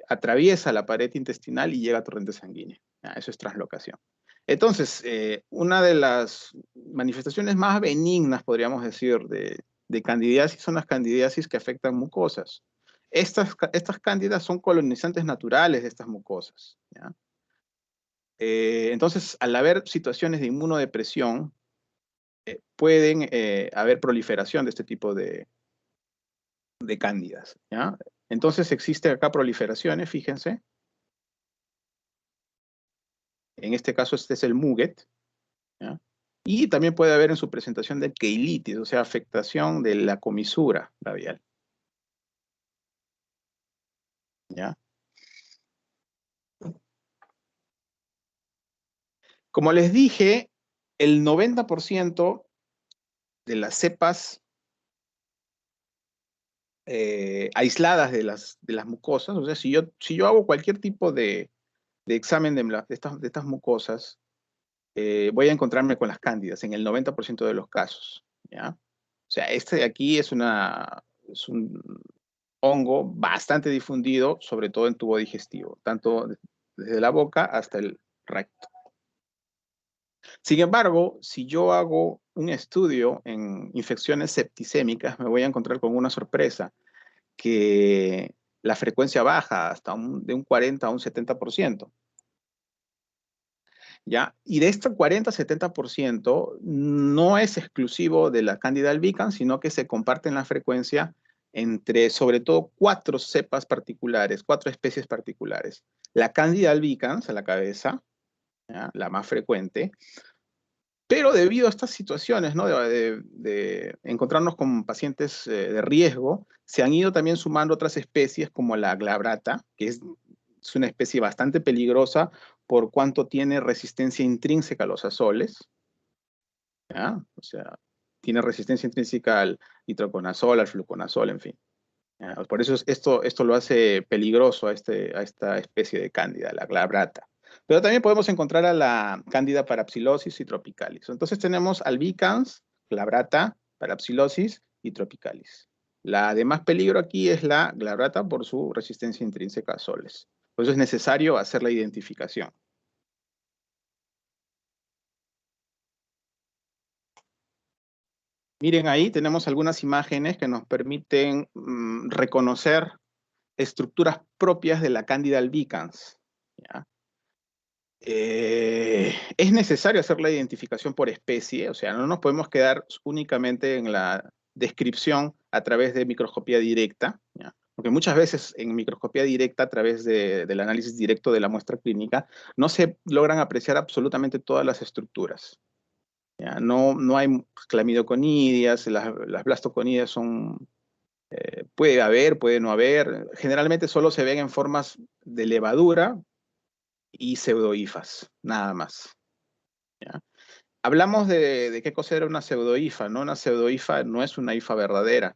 atraviesa la pared intestinal y llega a torrente sanguíneo. Eso es translocación. Entonces, una de las manifestaciones más benignas, podríamos decir, de candidiasis son las candidiasis que afectan mucosas. Estas cándidas son colonizantes naturales de estas mucosas, ¿ya? Entonces, al haber situaciones de inmunodepresión, pueden haber proliferación de este tipo de cándidas, ¿ya? Entonces existe acá proliferaciones, fíjense. En este caso este es el Muget, ¿ya? Y también puede haber en su presentación de keilitis, o sea, afectación de la comisura labial, ¿ya? Como les dije, el 90% de las cepas aisladas de las mucosas, o sea, si yo hago cualquier tipo de examen de estas mucosas, voy a encontrarme con las cándidas en el 90% de los casos, ¿ya? O sea, este de aquí es un hongo bastante difundido, sobre todo en tubo digestivo, tanto desde la boca hasta el recto. Sin embargo, si yo hago un estudio en infecciones septicémicas, me voy a encontrar con una sorpresa, que la frecuencia baja hasta de un 40 a un 70%. ¿Ya? Y de este 40-70% no es exclusivo de la Candida albicans, sino que se comparten la frecuencia entre, sobre todo, 4 cepas particulares, 4 especies particulares. La Candida albicans a la cabeza, ¿ya? La más frecuente. Pero debido a estas situaciones, ¿no? de encontrarnos con pacientes de riesgo, se han ido también sumando otras especies como la glabrata, que es una especie bastante peligrosa por cuanto tiene resistencia intrínseca a los azoles, ¿ya? O sea, tiene resistencia intrínseca al itraconazol, al fluconazol, en fin. ¿Ya? Por eso esto lo hace peligroso a esta especie de cándida, la glabrata. Pero también podemos encontrar a la cándida parapsilosis y tropicalis. Entonces tenemos albicans, glabrata, parapsilosis y tropicalis. La de más peligro aquí es la glabrata por su resistencia intrínseca a azoles. Por eso es necesario hacer la identificación. Miren, ahí tenemos algunas imágenes que nos permiten reconocer estructuras propias de la Candida albicans, ¿ya? Es necesario hacer la identificación por especie, o sea, no nos podemos quedar únicamente en la descripción a través de microscopía directa, ¿ya? Porque muchas veces en microscopía directa, a través del análisis directo de la muestra clínica, no se logran apreciar absolutamente todas las estructuras. ¿Ya? No hay clamidoconidias, las blastoconidias son, puede haber, puede no haber, generalmente solo se ven en formas de levadura y pseudohifas, nada más. ¿Ya? Hablamos de qué cosa era una pseudohifa, ¿no? Una pseudohifa no es una hifa verdadera,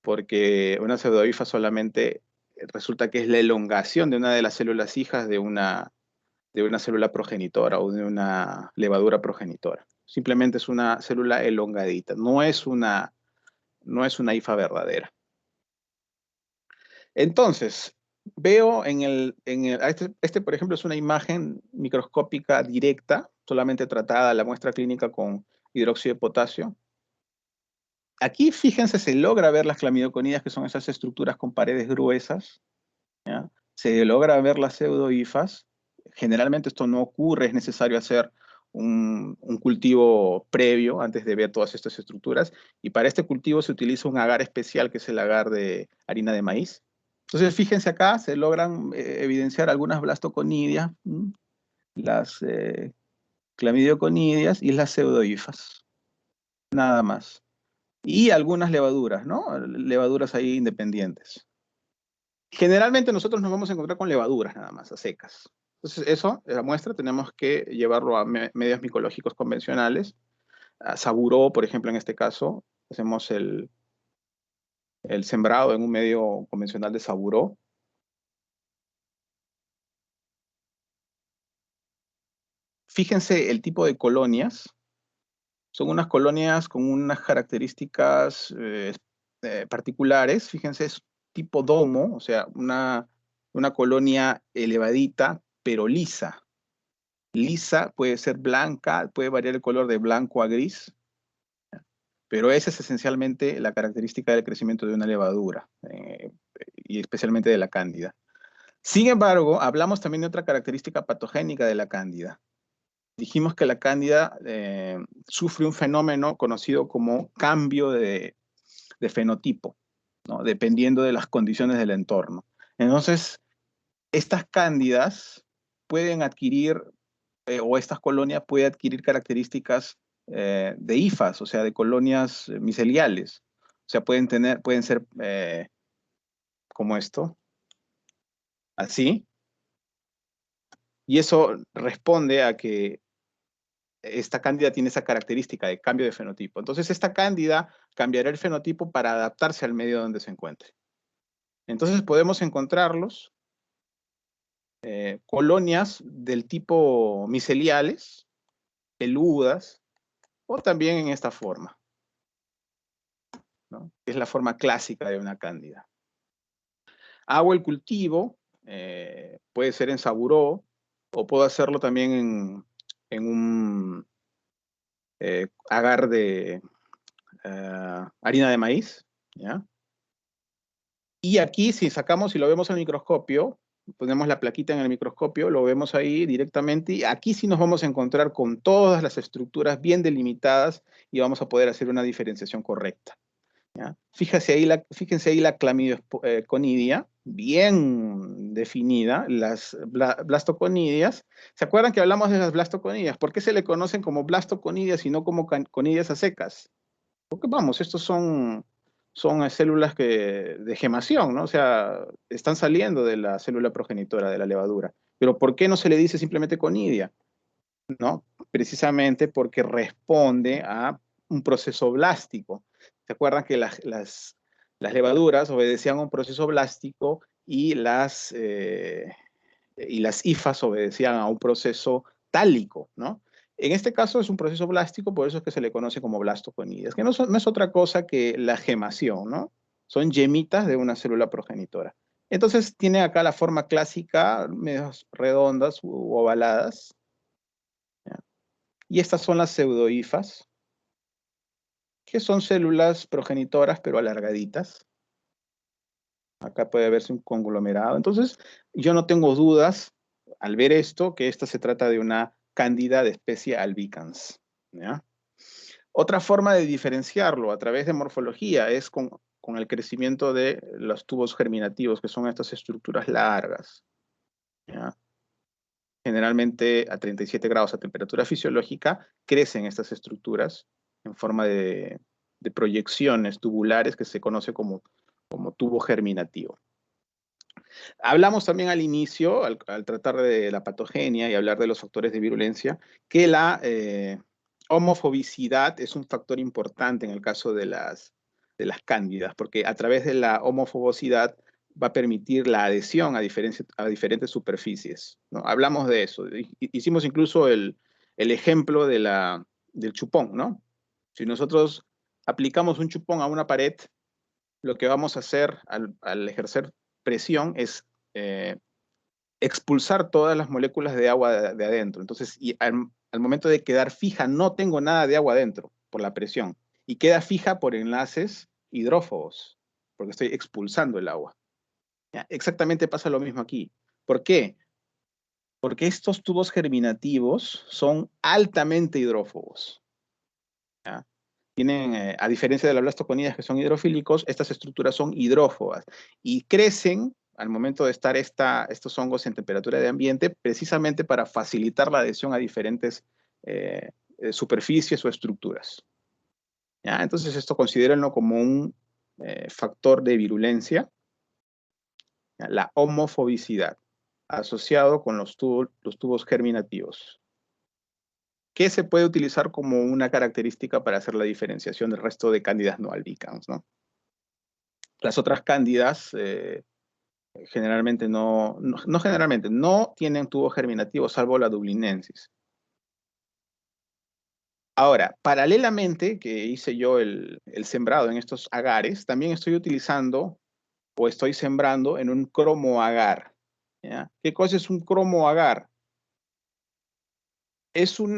porque una pseudohifa solamente resulta que es la elongación de una de las células hijas de una célula progenitora o de una levadura progenitora. Simplemente es una célula elongadita, no es una hifa verdadera. Entonces, veo por ejemplo, es una imagen microscópica directa, solamente tratada la muestra clínica con hidróxido de potasio. Aquí, fíjense, se logra ver las clamidoconidias, que son esas estructuras con paredes gruesas, ¿ya? Se logra ver las pseudohifas. Generalmente esto no ocurre, es necesario hacer un cultivo previo antes de ver todas estas estructuras, y para este cultivo se utiliza un agar especial, que es el agar de harina de maíz. Entonces, fíjense acá, se logran evidenciar algunas blastoconidias, las clamidioconidias y las pseudohifas, nada más. Y algunas levaduras, ¿no? Levaduras ahí independientes. Generalmente nosotros nos vamos a encontrar con levaduras nada más, a secas. Entonces eso, la muestra, tenemos que llevarlo a medios micológicos convencionales. A Saburó, por ejemplo, en este caso, hacemos el sembrado en un medio convencional de Saburó. Fíjense el tipo de colonias. Son unas colonias con unas características particulares. Fíjense, es tipo domo, o sea, una colonia elevadita, pero lisa. Lisa, puede ser blanca, puede variar el color de blanco a gris, pero esa es esencialmente la característica del crecimiento de una levadura, y especialmente de la cándida. Sin embargo, hablamos también de otra característica patogénica de la cándida. Dijimos que la cándida sufre un fenómeno conocido como cambio de fenotipo, ¿no? Dependiendo de las condiciones del entorno. Entonces, estas cándidas pueden adquirir, o estas colonias pueden adquirir características de hifas, o sea, de colonias miceliales. O sea, pueden ser como esto, así. Y eso responde a que esta cándida tiene esa característica de cambio de fenotipo. Entonces, esta cándida cambiará el fenotipo para adaptarse al medio donde se encuentre. Entonces, podemos encontrarlos colonias del tipo miceliales, peludas, o también en esta forma, ¿no? Es la forma clásica de una cándida. Hago el cultivo, puede ser en Saburó, o puedo hacerlo también en un agar de harina de maíz, ¿ya? Y aquí, si sacamos y lo vemos al microscopio, ponemos la plaquita en el microscopio, lo vemos ahí directamente, y aquí sí nos vamos a encontrar con todas las estructuras bien delimitadas y vamos a poder hacer una diferenciación correcta, ¿ya? Fíjense ahí la clamidoconidia, bien definida, las blastoconidias. ¿Se acuerdan que hablamos de las blastoconidias? ¿Por qué se le conocen como blastoconidias y no como conidias a secas? Porque vamos, estos son células de gemación, ¿no? O sea, están saliendo de la célula progenitora de la levadura. Pero ¿por qué no se le dice simplemente conidia? ¿No? Precisamente porque responde a un proceso blástico. ¿Se acuerdan que las levaduras obedecían a un proceso blástico y las hifas obedecían a un proceso tálico, ¿no? En este caso es un proceso blástico, por eso es que se le conoce como blastoconidias, que no es otra cosa que la gemación, ¿no? Son yemitas de una célula progenitora. Entonces tiene acá la forma clásica, medias redondas u ovaladas, ¿ya? Y estas son las pseudohifas, que son células progenitoras pero alargaditas. Acá puede verse un conglomerado. Entonces, yo no tengo dudas al ver esto que esta se trata de una cándida de especie albicans, ¿ya? Otra forma de diferenciarlo a través de morfología es con el crecimiento de los tubos germinativos, que son estas estructuras largas, ¿ya? Generalmente a 37 grados a temperatura fisiológica crecen estas estructuras en forma de proyecciones tubulares que se conoce como tubo germinativo. Hablamos también al inicio, al tratar de la patogenia y hablar de los factores de virulencia, que la homofobicidad es un factor importante en el caso de las cándidas, porque a través de la homofobosidad va a permitir la adhesión a diferentes superficies, ¿no? Hablamos de eso. Hicimos incluso el ejemplo del chupón, ¿no? Si nosotros aplicamos un chupón a una pared, lo que vamos a hacer al ejercer presión es expulsar todas las moléculas de agua de adentro. Entonces, y al momento de quedar fija, no tengo nada de agua adentro por la presión. Y queda fija por enlaces hidrófobos, porque estoy expulsando el agua. ¿Ya? Exactamente pasa lo mismo aquí. ¿Por qué? Porque estos tubos germinativos son altamente hidrófobos. ¿Ya? Tienen, a diferencia de las blastoconidias que son hidrofílicos, estas estructuras son hidrófobas y crecen al momento de estar estos hongos en temperatura de ambiente precisamente para facilitar la adhesión a diferentes superficies o estructuras. ¿Ya? Entonces esto considérenlo como un factor de virulencia, ¿ya? La homofobicidad, asociado con los tubos germinativos, que se puede utilizar como una característica para hacer la diferenciación del resto de cándidas no albicans, ¿no? Las otras cándidas generalmente no tienen tubo germinativo, salvo la dublinensis. Ahora, paralelamente que hice yo el sembrado en estos agares, también estoy utilizando o estoy sembrando en un cromoagar, ¿ya? ¿Qué cosa es un cromoagar? Es un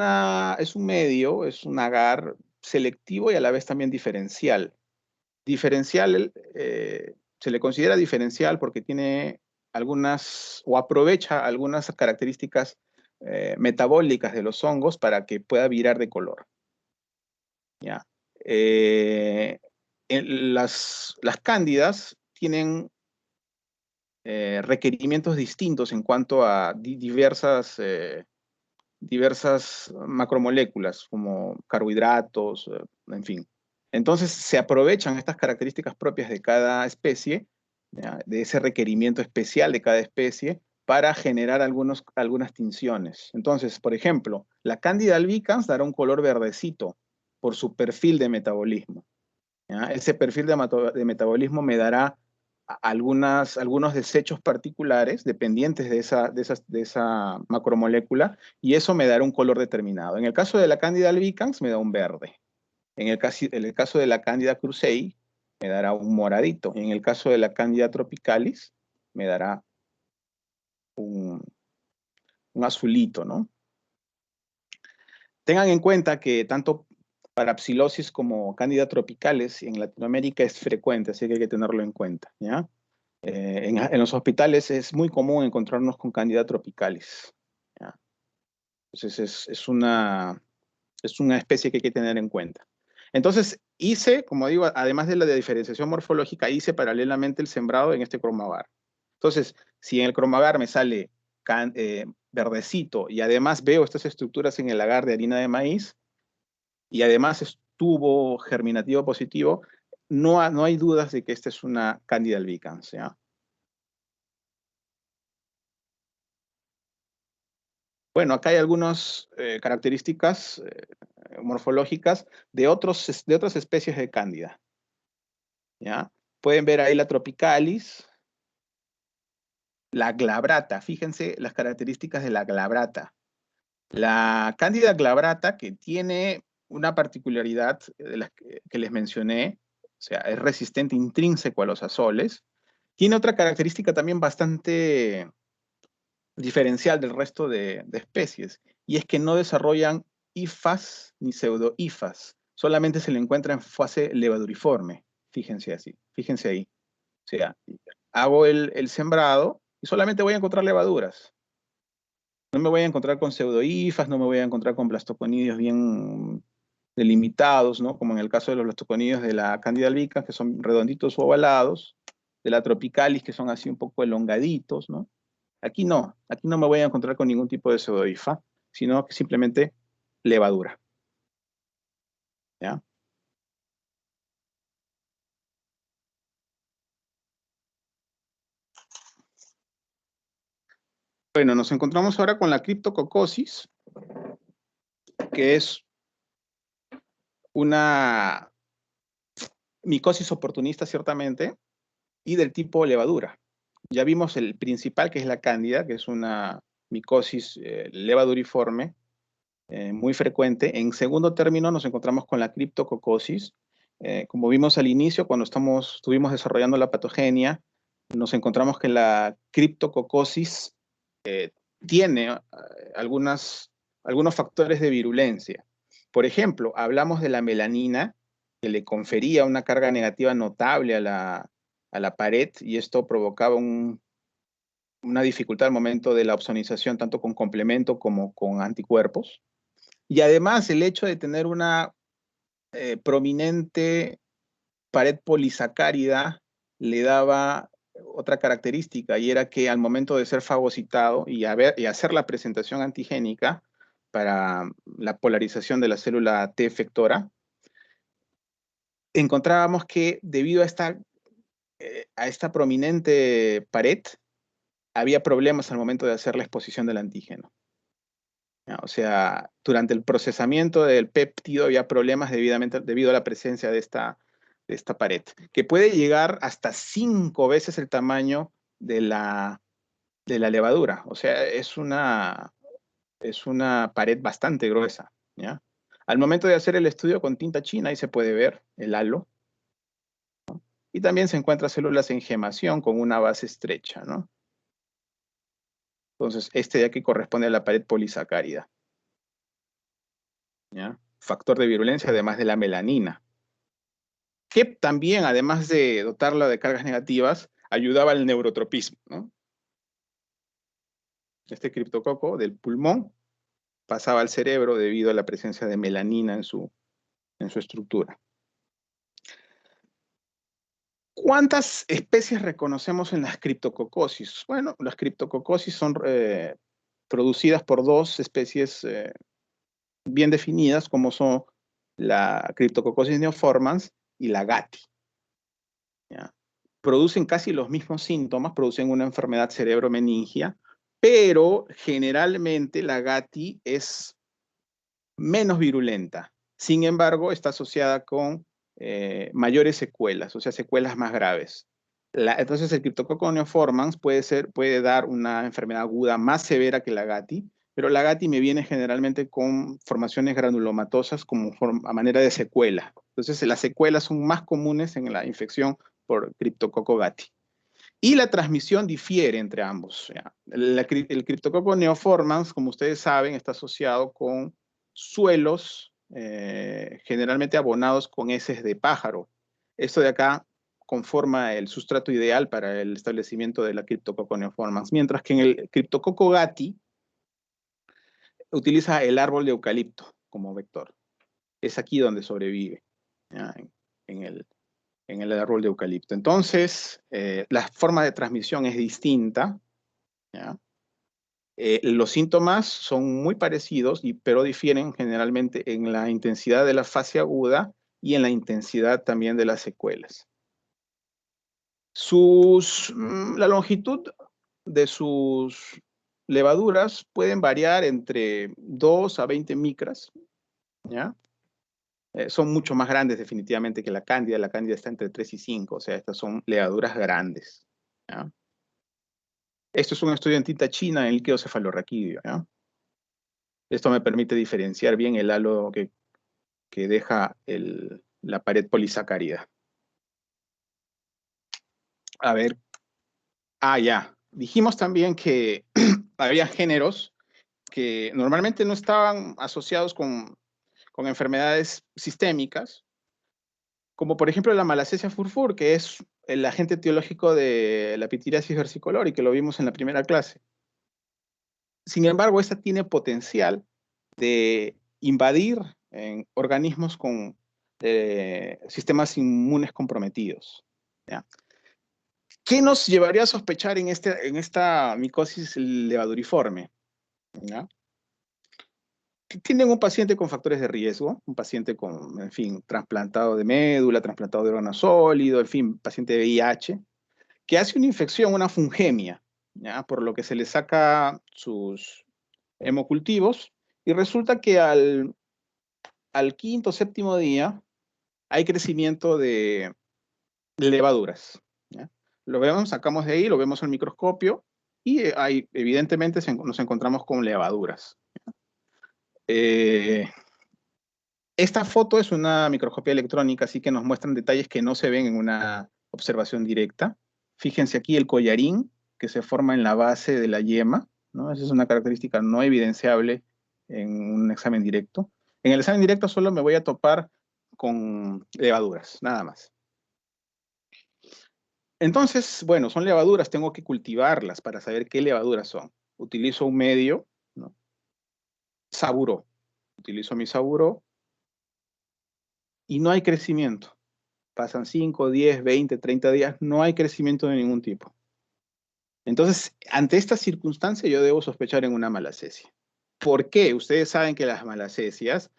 medio, es un agar selectivo y a la vez también diferencial. Diferencial, se le considera diferencial porque tiene algunas, o aprovecha algunas características metabólicas de los hongos para que pueda virar de color, ¿ya? Las cándidas tienen requerimientos distintos en cuanto a diversas macromoléculas, como carbohidratos, en fin. Entonces, se aprovechan estas características propias de cada especie, ¿ya? De ese requerimiento especial de cada especie, para generar algunas tinciones. Entonces, por ejemplo, la Candida albicans dará un color verdecito por su perfil de metabolismo, ¿ya? Ese perfil de metabolismo me dará algunos desechos particulares dependientes de esa macromolécula, y eso me dará un color determinado. En el caso de la Candida albicans me da un verde. En el caso de la Candida krusei me dará un moradito. En el caso de la Candida tropicalis me dará un azulito, ¿no? Tengan en cuenta que tanto Parapsilosis como Candida tropicalis en Latinoamérica es frecuente, así que hay que tenerlo en cuenta, ¿ya? En los hospitales es muy común encontrarnos con Candida tropicalis, ¿ya? Entonces es una especie que hay que tener en cuenta. Entonces hice, como digo, además de la diferenciación morfológica, hice paralelamente el sembrado en este cromoagar. Entonces, si en el cromagar me sale verdecito y además veo estas estructuras en el agar de harina de maíz y además estuvo germinativo positivo, no hay dudas de que esta es una Candida albicans, ¿ya? Bueno, acá hay algunas características morfológicas de otras especies de Cándida, ¿ya? Pueden ver ahí la tropicalis, la glabrata. Fíjense las características de la glabrata. La Cándida glabrata, que tiene una particularidad de las que les mencioné, o sea, es resistente intrínseco a los azoles, tiene otra característica también bastante diferencial del resto de especies, y es que no desarrollan hifas ni pseudohifas, solamente se le encuentra en fase levaduriforme, fíjense ahí. O sea, hago el sembrado y solamente voy a encontrar levaduras. No me voy a encontrar con pseudohifas, no me voy a encontrar con blastoconidios bien delimitados, ¿no? Como en el caso de los blastoconidios de la Candida albicans, que son redonditos o ovalados, de la tropicalis, que son así un poco elongaditos, ¿no? Aquí no me voy a encontrar con ningún tipo de pseudohifa, sino que simplemente levadura, ¿ya? Bueno, nos encontramos ahora con la Cryptococcus, que es una micosis oportunista, ciertamente, y del tipo levadura. Ya vimos el principal, que es la cándida, que es una micosis levaduriforme, muy frecuente. En segundo término nos encontramos con la criptococosis. Como vimos al inicio, cuando estuvimos desarrollando la patogenia, nos encontramos que la criptococosis tiene algunos factores de virulencia. Por ejemplo, hablamos de la melanina, que le confería una carga negativa notable a la pared, y esto provocaba una dificultad al momento de la opsonización, tanto con complemento como con anticuerpos. Y además el hecho de tener una prominente pared polisacárida le daba otra característica, y era que al momento de ser fagocitado y hacer la presentación antigénica para la polarización de la célula T efectora, encontrábamos que debido a esta prominente pared, había problemas al momento de hacer la exposición del antígeno. ¿Ya? O sea, durante el procesamiento del péptido había problemas debido a la presencia de esta pared, que puede llegar hasta 5 veces el tamaño de la levadura. O sea, es una pared bastante gruesa, ¿ya? Al momento de hacer el estudio con tinta china, ahí se puede ver el halo, y también se encuentran células en gemación con una base estrecha, ¿no? Entonces, este de aquí corresponde a la pared polisacárida, ¿ya? Factor de virulencia además de la melanina, que también, además de dotarla de cargas negativas, ayudaba al neurotropismo, ¿no? Este criptococo del pulmón pasaba al cerebro debido a la presencia de melanina en su estructura. ¿Cuántas especies reconocemos en las criptococosis? Bueno, las criptococosis son producidas por dos especies bien definidas, como son la Cryptococcus neoformans y la GATI, ¿ya? Producen casi los mismos síntomas, producen una enfermedad cerebromeningia, pero generalmente la GATI es menos virulenta. Sin embargo, está asociada con mayores secuelas, o sea, secuelas más graves. Entonces, el Cryptococcus neoformans puede dar una enfermedad aguda más severa que la GATI, pero la GATI me viene generalmente con formaciones granulomatosas como a manera de secuela. Entonces, las secuelas son más comunes en la infección por Cryptococcus GATI. Y la transmisión difiere entre ambos. El Cryptococcus neoformans, como ustedes saben, está asociado con suelos generalmente abonados con heces de pájaro. Esto de acá conforma el sustrato ideal para el establecimiento de la Cryptococcus neoformans, mientras que en el Cryptococcus gatti utiliza el árbol de eucalipto como vector. Es aquí donde sobrevive, ¿ya? en el en el árbol de eucalipto. Entonces, la forma de transmisión es distinta, ¿ya? Los síntomas son muy parecidos, pero difieren generalmente en la intensidad de la fase aguda y en la intensidad también de las secuelas. La longitud de sus levaduras pueden variar entre 2 a 20 micras, ¿ya? Son mucho más grandes definitivamente que la cándida. La cándida está entre 3 y 5, o sea, estas son levaduras grandes, ¿ya? Esto es un estudio en tinta china en líquido cefalorraquídeo, ¿ya? Esto me permite diferenciar bien el halo que deja la pared polisacárida. A ver, ya. Dijimos también que había géneros que normalmente no estaban asociados con enfermedades sistémicas, como por ejemplo la malacesia furfur, que es el agente etiológico de la pitiriasis versicolor y que lo vimos en la primera clase. Sin embargo, esta tiene potencial de invadir en organismos con sistemas inmunes comprometidos, ¿ya? ¿Qué nos llevaría a sospechar en esta micosis levaduriforme, ¿ya? Tienen un paciente con factores de riesgo, un paciente con, en fin, trasplantado de médula, trasplantado de órgano sólido, en fin, paciente de VIH, que hace una infección, una fungemia, ¿ya? Por lo que se le saca sus hemocultivos y resulta que al quinto o séptimo día hay crecimiento de levaduras, ¿ya? Lo vemos, sacamos de ahí, lo vemos al microscopio y evidentemente nos encontramos con levaduras. Eh, Esta foto es una microscopía electrónica, así que nos muestran detalles que no se ven en una observación directa. Fíjense aquí el collarín que se forma en la base de la yema, ¿no? Esa es una característica no evidenciable en un examen directo. En el examen directo solo me voy a topar con levaduras, nada más. Entonces, bueno, son levaduras, tengo que cultivarlas para saber qué levaduras son. Utilizo un medio, ¿no? Saburó. Utilizo mi saburó y no hay crecimiento. Pasan 5, 10, 20, 30 días, no hay crecimiento de ningún tipo. Entonces, ante esta circunstancia, yo debo sospechar en una malacesia. ¿Por qué? Ustedes saben que las malacesias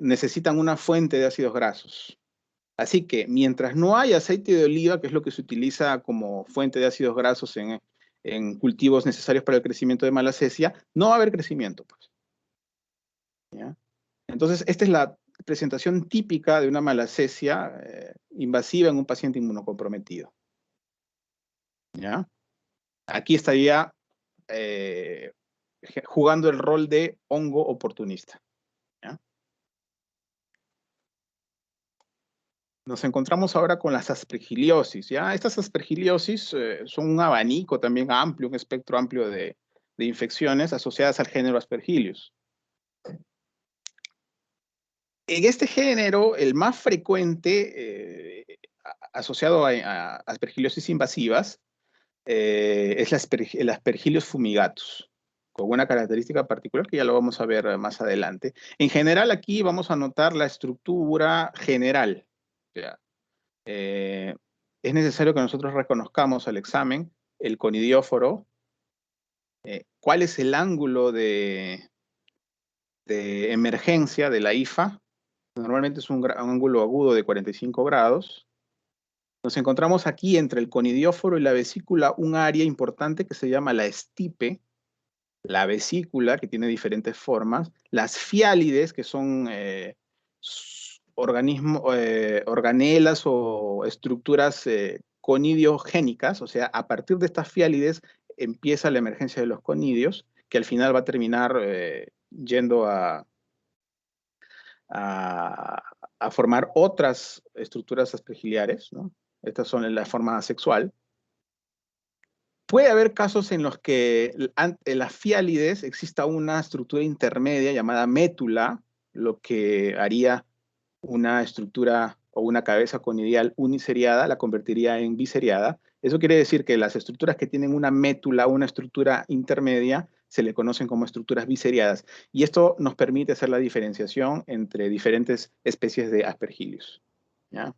necesitan una fuente de ácidos grasos. Así que mientras no hay aceite de oliva, que es lo que se utiliza como fuente de ácidos grasos en cultivos necesarios para el crecimiento de malacesia, no va a haber crecimiento, pues. ¿Ya? Entonces, esta es la presentación típica de una malacesia invasiva en un paciente inmunocomprometido, ¿ya? Aquí estaría jugando el rol de hongo oportunista, ¿ya? Nos encontramos ahora con las aspergiliosis, ¿ya? Estas aspergiliosis son un abanico también amplio, un espectro amplio de infecciones asociadas al género Aspergillus. En este género, el más frecuente asociado a aspergiliosis invasivas es el Aspergillus fumigatus, con una característica particular que ya lo vamos a ver más adelante. En general, aquí vamos a notar la estructura general. O sea, es necesario que nosotros reconozcamos al examen el conidióforo, cuál es el ángulo de emergencia de la IFA. Normalmente es un ángulo agudo de 45 grados. Nos encontramos aquí entre el conidióforo y la vesícula un área importante que se llama la estipe, la vesícula, que tiene diferentes formas, las fiálides, que son organelas o estructuras conidiogénicas, o sea, a partir de estas fiálides empieza la emergencia de los conidios, que al final va a terminar yendo a formar otras estructuras aspergiliares, ¿no? Estas son en la forma sexual. Puede haber casos en los que en las fiálides exista una estructura intermedia llamada métula, lo que haría una estructura o una cabeza conidial uniseriada, la convertiría en biseriada. Eso quiere decir que las estructuras que tienen una métula, una estructura intermedia, se le conocen como estructuras biseriadas. Y esto nos permite hacer la diferenciación entre diferentes especies de Aspergillus, ¿ya?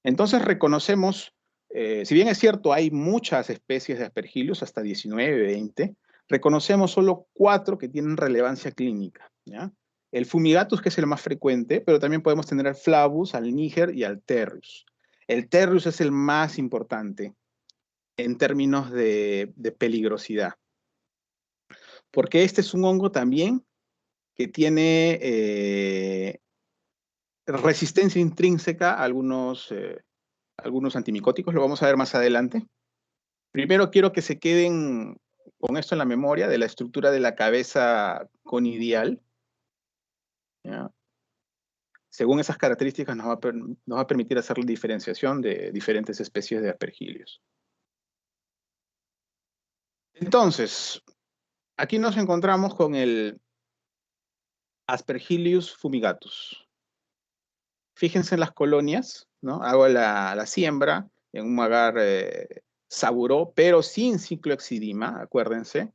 Entonces reconocemos, si bien es cierto, hay muchas especies de Aspergillus, hasta 19, 20, reconocemos solo 4 que tienen relevancia clínica, ¿ya? El Fumigatus, que es el más frecuente, pero también podemos tener al Flavus, al Níger y al Terrius. El Terrius es el más importante en términos de peligrosidad, porque este es un hongo también que tiene resistencia intrínseca a algunos antimicóticos, lo vamos a ver más adelante. Primero quiero que se queden con esto en la memoria de la estructura de la cabeza conidial, ¿ya? Según esas características nos va a permitir hacer la diferenciación de diferentes especies de aspergillos. Entonces, aquí nos encontramos con el Aspergillus fumigatus. Fíjense en las colonias, ¿no? Hago la siembra en un agar saburó, pero sin ciclohexidima, acuérdense.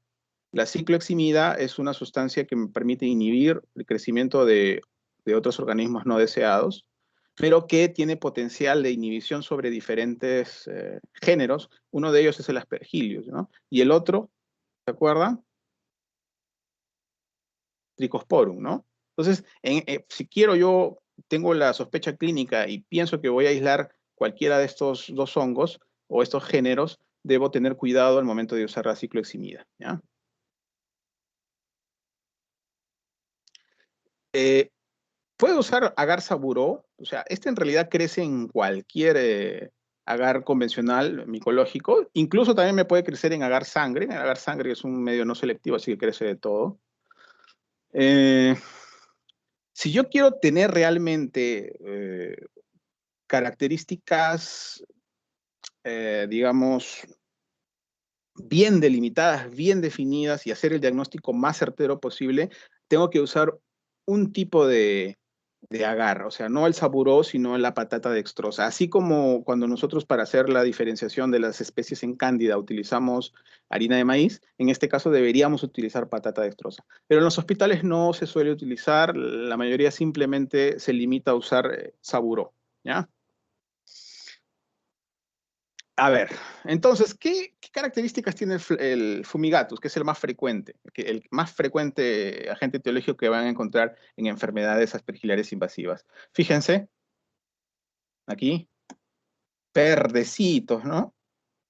La cicloheximida es una sustancia que me permite inhibir el crecimiento de otros organismos no deseados, pero que tiene potencial de inhibición sobre diferentes géneros. Uno de ellos es el Aspergillus, ¿no? Y el otro, ¿se acuerdan? Trichosporum, ¿no? Entonces, si quiero yo, tengo la sospecha clínica y pienso que voy a aislar cualquiera de estos dos hongos o estos géneros, debo tener cuidado al momento de usar la cicloheximida, ¿ya? Puedo usar agar saburó, o sea, este en realidad crece en cualquier agar convencional micológico, incluso también me puede crecer en agar sangre. El agar sangre es un medio no selectivo, así que crece de todo. Si yo quiero tener realmente características, digamos, bien delimitadas, bien definidas y hacer el diagnóstico más certero posible, tengo que usar un tipo de agar, o sea, no el saburó, sino la patata dextrosa. Así como cuando nosotros para hacer la diferenciación de las especies en cándida utilizamos harina de maíz, en este caso deberíamos utilizar patata dextrosa. Pero en los hospitales no se suele utilizar, la mayoría simplemente se limita a usar saburó, ¿ya? A ver, entonces, ¿qué características tiene el fumigatus, que es el más frecuente, el más frecuente agente etiológico que van a encontrar en enfermedades aspergillarias invasivas? Fíjense, aquí, verdecitos, ¿no?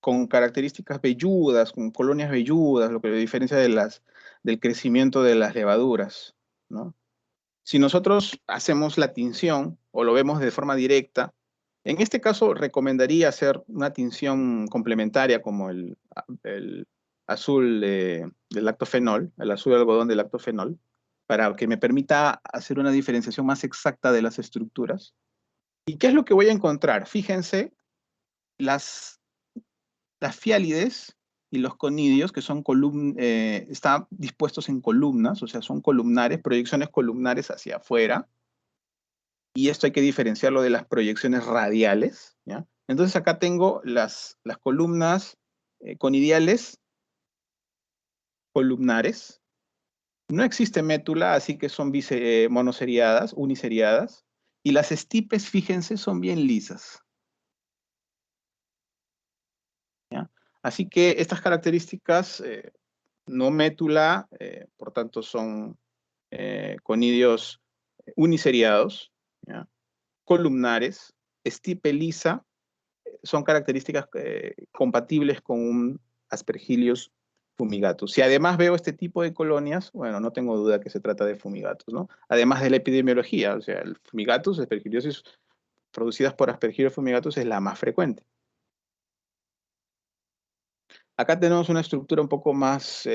Con características velludas, con colonias velludas, lo que le diferencia del crecimiento de las levaduras, ¿no? Si nosotros hacemos la tinción o lo vemos de forma directa, en este caso recomendaría hacer una tinción complementaria como el azul del lactofenol, el azul de algodón de lactofenol, para que me permita hacer una diferenciación más exacta de las estructuras. ¿Y qué es lo que voy a encontrar? Fíjense, las fiálides y los conidios, que son están dispuestos en columnas, o sea, son columnares, proyecciones columnares hacia afuera, y esto hay que diferenciarlo de las proyecciones radiales, ¿ya? Entonces acá tengo las columnas conidiales columnares. No existe métula, así que son monoseriadas, uniseriadas, y las estipes, fíjense, son bien lisas, ¿ya? Así que estas características, no métula, por tanto son conidios uniseriados, ¿ya? Columnares, estipe lisa, son características compatibles con un Aspergillus fumigatus. Si además veo este tipo de colonias, bueno, no tengo duda que se trata de fumigatus, ¿no? Además de la epidemiología, o sea, el fumigatus, aspergillosis producidas por Aspergillus fumigatus es la más frecuente. Acá tenemos una estructura un poco más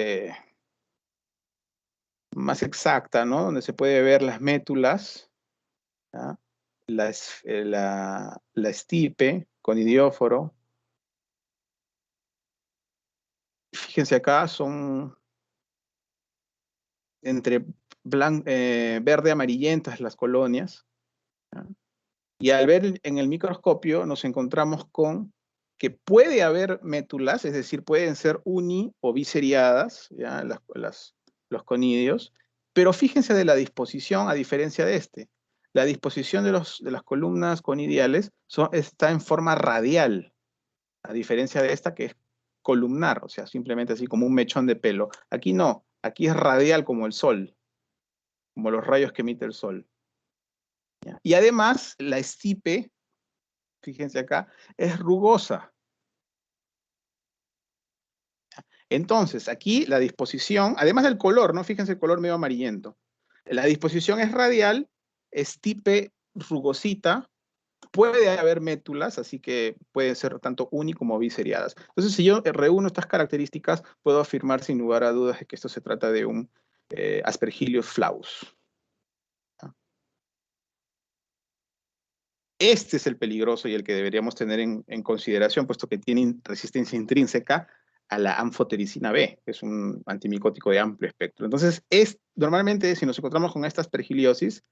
exacta, ¿no? Donde se puede ver las métulas, ¿ya? La estipe con idióforo. Fíjense acá, son entre verde amarillentas las colonias, ¿ya? Y al ver en el microscopio nos encontramos con que puede haber métulas, es decir, pueden ser uni o biseriadas, ¿ya? Los conidios, pero fíjense de la disposición a diferencia de este. la disposición de las columnas conidiales está en forma radial, a diferencia de esta que es columnar, o sea, simplemente así como un mechón de pelo. Aquí no, aquí es radial como el sol, como los rayos que emite el sol. ¿Ya? Y además, la estipe, fíjense acá, es rugosa. Entonces, aquí la disposición, además del color, ¿no? Fíjense el color medio amarillento. La disposición es radial, estipe rugosita, puede haber métulas, así que pueden ser tanto uni como biseriadas. Entonces, si yo reúno estas características, puedo afirmar sin lugar a dudas de que esto se trata de un Aspergillus flavus. Este es el peligroso y el que deberíamos tener en consideración, puesto que tiene resistencia intrínseca a la anfotericina B, que es un antimicótico de amplio espectro. Entonces, normalmente, si nos encontramos con esta aspergiliosis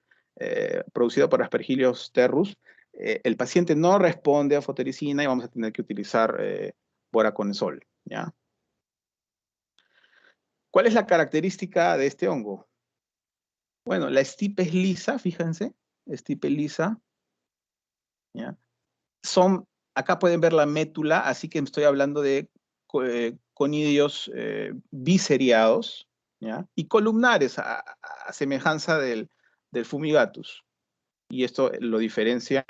producida por Aspergillus terrus, el paciente no responde a anfotericina y vamos a tener que utilizar voriconazol, ¿ya? ¿Cuál es la característica de este hongo? Bueno, la estipe es lisa, fíjense, estipe lisa, ¿ya? Acá pueden ver la métula, así que estoy hablando de conidios biseriados, ¿ya? Y columnares, a semejanza del fumigatus. Y esto lo diferencia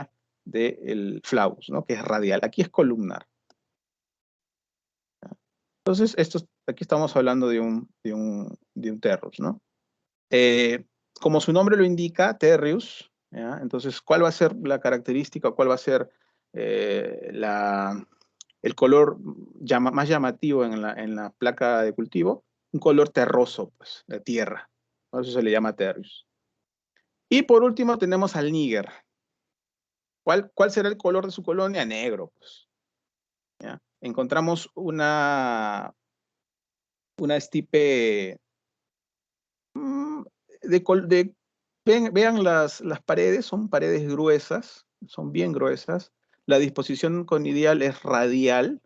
del flavus, ¿no? Que es radial. Aquí es columnar. Entonces, aquí estamos hablando de un terrus, ¿no? Como su nombre lo indica, terrius, ¿ya? Entonces, ¿cuál va a ser la característica? ¿Cuál va a ser el color más llamativo en la placa de cultivo? Un color terroso, pues, de tierra. Por eso se le llama terrius. Y por último tenemos al níger. ¿Cuál será el color de su colonia? Negro, pues. ¿Ya? Encontramos una estipe vean las paredes, son paredes gruesas, son bien gruesas. La disposición conidial es radial.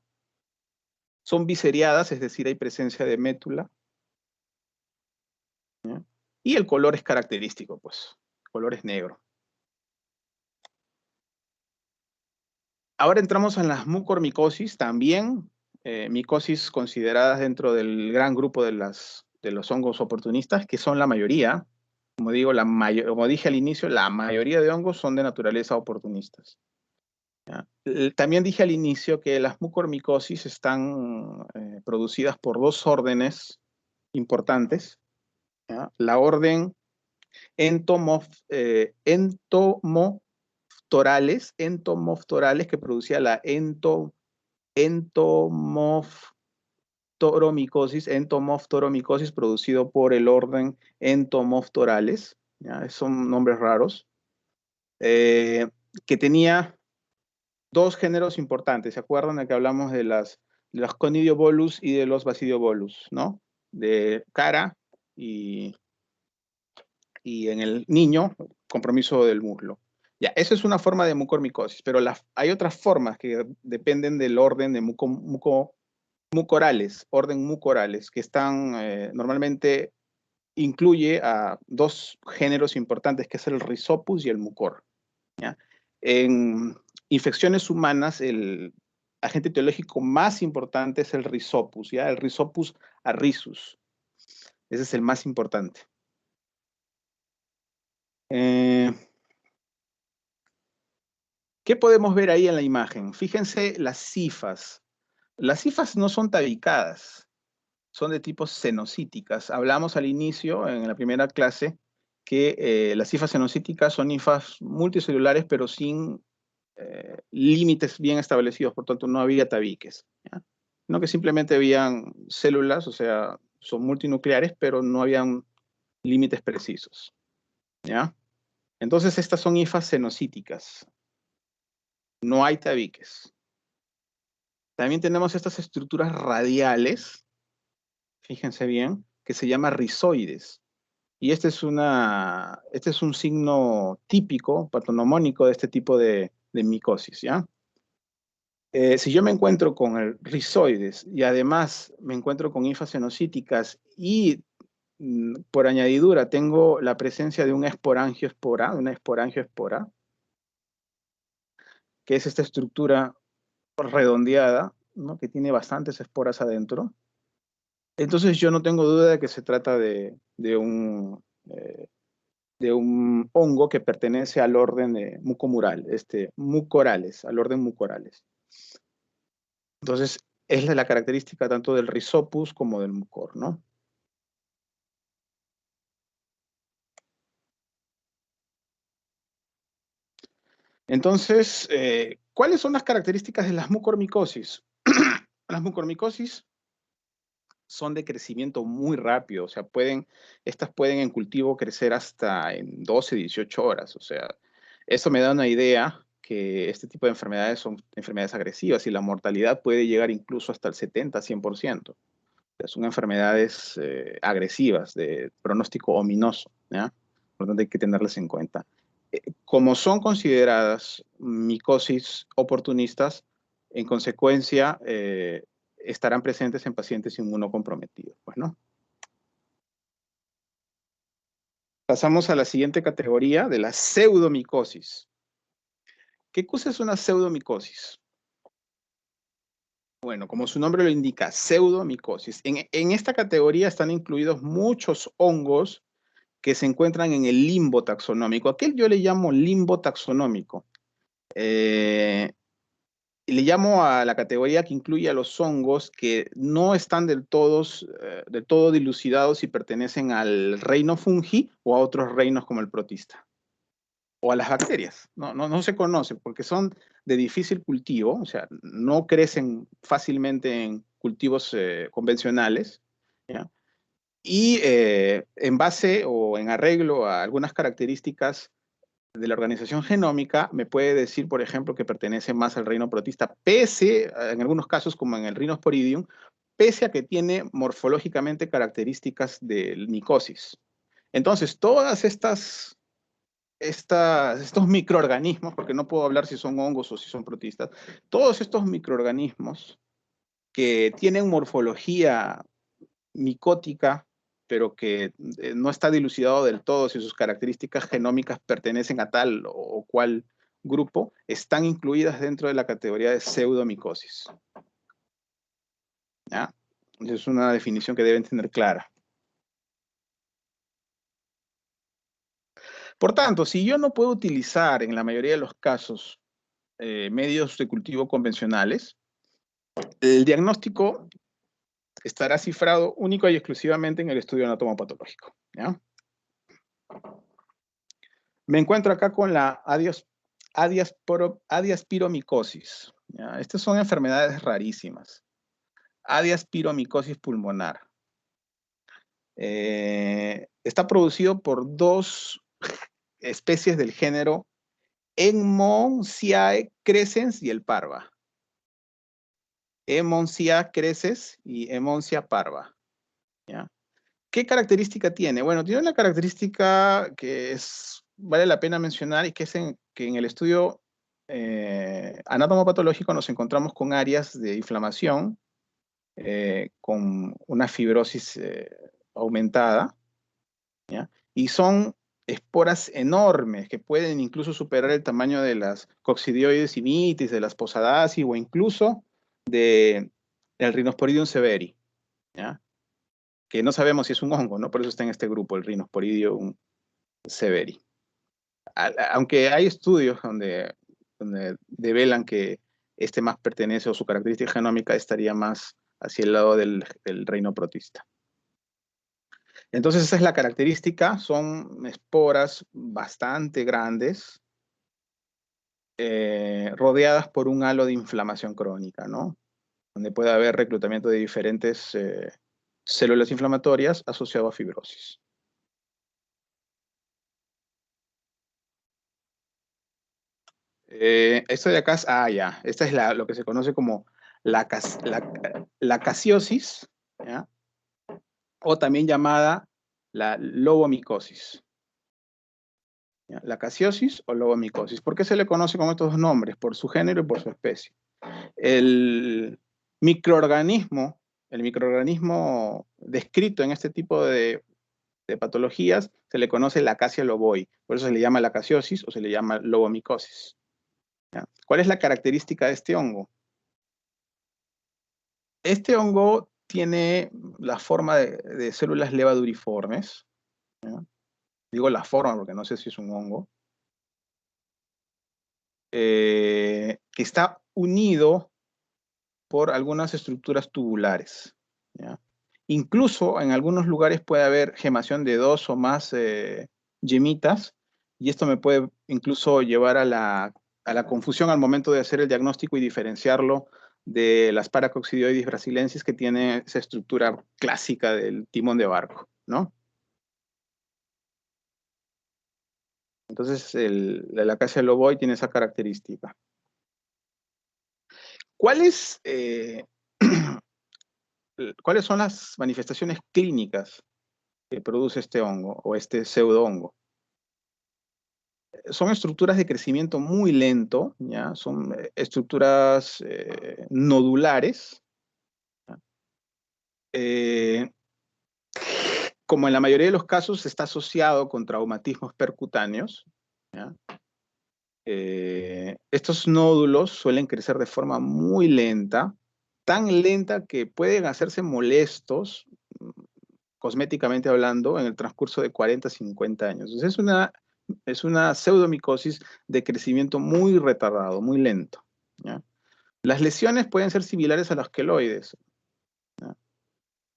Son biseriadas, es decir, hay presencia de métula. ¿Ya? Y el color es característico, pues. El color es negro. Ahora entramos en las mucormicosis, también micosis consideradas dentro del gran grupo de los hongos oportunistas, que son la mayoría. Como digo, como dije al inicio, la mayoría de hongos son de naturaleza oportunistas. ¿Ya? También dije al inicio que las mucormicosis están producidas por dos órdenes importantes. ¿Ya? La orden entomoftorales, que producía la entomoftoromycosis producido por el orden entomoftorales, ¿ya? Son nombres raros, que tenía dos géneros importantes. ¿Se acuerdan de que hablamos de los Conidiobolus y de los Basidiobolus, ¿no? De cara y en el niño, compromiso del muslo. Ya, eso es una forma de mucormicosis, pero hay otras formas que dependen del orden de mucorales, orden mucorales, que están normalmente incluye a dos géneros importantes, que es el Rhizopus y el mucor. ¿Ya? En infecciones humanas, el agente etiológico más importante es el Rhizopus, ¿ya? El Rhizopus arrisus. Ese es el más importante. ¿Qué podemos ver ahí en la imagen? Fíjense las cifas. Las cifas no son tabicadas, son de tipo cenocíticas. Hablamos al inicio, en la primera clase, que las cifas cenocíticas son hifas multicelulares, pero sin límites bien establecidos, por tanto no había tabiques, ¿ya? No, que simplemente habían células, o sea, son multinucleares, pero no habían límites precisos, ¿ya? Entonces estas son hifas cenocíticas, no hay tabiques. También tenemos estas estructuras radiales, fíjense bien, que se llama rizoides. Y este es un signo típico, patronomónico de este tipo de micosis, ¿ya? Si yo me encuentro con el rizoides y además me encuentro con hifas cenocíticas y por añadidura tengo la presencia de un esporangioespora, una esporangioespora, que es esta estructura redondeada, ¿no? Que tiene bastantes esporas adentro. Entonces yo no tengo duda de que se trata de un hongo que pertenece al orden de Mucorales, al orden Mucorales. Entonces, es la característica tanto del Rhizopus como del mucor, ¿no? Entonces, ¿cuáles son las características de las mucormicosis? Las mucormicosis son de crecimiento muy rápido, o sea, estas pueden en cultivo crecer hasta en 12, 18 horas, o sea, eso me da una idea que este tipo de enfermedades son enfermedades agresivas y la mortalidad puede llegar incluso hasta el 70, 100%. Son enfermedades agresivas, de pronóstico ominoso, ¿ya? Por lo tanto, hay que tenerlas en cuenta. Como son consideradas micosis oportunistas, en consecuencia, estarán presentes en pacientes inmunocomprometidos, pues, ¿no? Pasamos a la siguiente categoría de la pseudomicosis. ¿Qué cosa es una pseudomicosis? Bueno, como su nombre lo indica, pseudomicosis. En esta categoría están incluidos muchos hongos que se encuentran en el limbo taxonómico. Aquel yo le llamo limbo taxonómico. Le llamo a la categoría que incluye a los hongos que no están del todo dilucidados y pertenecen al reino fungi o a otros reinos como el protista. O a las bacterias. No se conocen porque son de difícil cultivo, o sea, no crecen fácilmente en cultivos convencionales, ¿ya? Y en base o en arreglo a algunas características de la organización genómica, me puede decir, por ejemplo, que pertenece más al reino protista, en algunos casos, como en el Rhinosporidium, pese a que tiene morfológicamente características del micosis. Entonces, estos microorganismos, porque no puedo hablar si son hongos o si son protistas, todos estos microorganismos que tienen morfología micótica, pero que no está dilucidado del todo si sus características genómicas pertenecen a tal o cual grupo, están incluidas dentro de la categoría de pseudomicosis. ¿Ya? Es una definición que deben tener clara. Por tanto, si yo no puedo utilizar en la mayoría de los casos medios de cultivo convencionales, el diagnóstico estará cifrado único y exclusivamente en el estudio anatomopatológico, ¿ya? Me encuentro acá con la adiaspiromicosis, ¿ya? Estas son enfermedades rarísimas. Adiaspiromicosis pulmonar. Está producido por dos especies del género Enmontiae crescens y el parva. Enmontiae crescens y Enmontia parva, ¿ya? ¿Qué característica tiene? Bueno, tiene una característica que vale la pena mencionar y que es que en el estudio anatomopatológico nos encontramos con áreas de inflamación, con una fibrosis aumentada, ¿ya? Y son esporas enormes que pueden incluso superar el tamaño de las coccidioides imitis, de las posadaceae o incluso del Rhinosporidium severi, ¿ya? Que no sabemos si es un hongo, ¿no? Por eso está en este grupo, el Rhinosporidium severi. Aunque hay estudios donde develan que este más pertenece o su característica genómica estaría más hacia el lado del reino protista. Entonces esa es la característica, son esporas bastante grandes, rodeadas por un halo de inflamación crónica, ¿no? Donde puede haber reclutamiento de diferentes células inflamatorias asociado a fibrosis. Esto de acá es, ya, esta es lo que se conoce como la casiosis, ¿ya? O también llamada la lobomicosis. ¿Ya? La casiosis o lobomicosis. ¿Por qué se le conoce con estos dos nombres? Por su género y por su especie. El microorganismo descrito en este tipo de de patologías, se le conoce la acacia loboi. Por eso se le llama lacasiosis o se le llama lobomicosis. ¿Ya? ¿Cuál es la característica de este hongo? Este hongo tiene la forma de células levaduriformes. ¿Ya? Digo la forma porque no sé si es un hongo. Que está unido por algunas estructuras tubulares. ¿Ya? Incluso en algunos lugares puede haber gemación de 2 o más yemitas, y esto me puede incluso llevar a la confusión al momento de hacer el diagnóstico y diferenciarlo de las Paracoccidioides brasilensis, que tiene esa estructura clásica del timón de barco, ¿no? Entonces, la acacia loboi tiene esa característica. ¿Cuáles, ¿Cuáles son las manifestaciones clínicas que produce este hongo o este pseudohongo? Son estructuras de crecimiento muy lento, ¿ya? Son estructuras nodulares. Eh, Como en la mayoría de los casos está asociado con traumatismos percutáneos, ¿ya? Estos nódulos suelen crecer de forma muy lenta, tan lenta que pueden hacerse molestos, cosméticamente hablando, en el transcurso de 40 a 50 años. Entonces es una pseudomicosis de crecimiento muy retardado, muy lento, ¿ya? Las lesiones pueden ser similares a los queloides, ¿ya?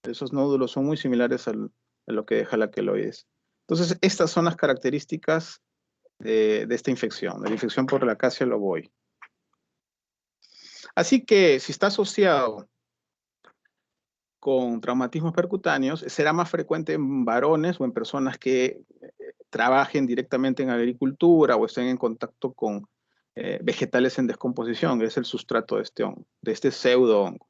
Esos nódulos son muy similares a lo que deja la queloides. Entonces, estas son las características de esta infección, de la infección por la acacia loboi. Así que, si está asociado con traumatismos percutáneos, será más frecuente en varones o en personas que trabajen directamente en agricultura o estén en contacto con vegetales en descomposición, que es el sustrato de este hongo, de este pseudo hongo.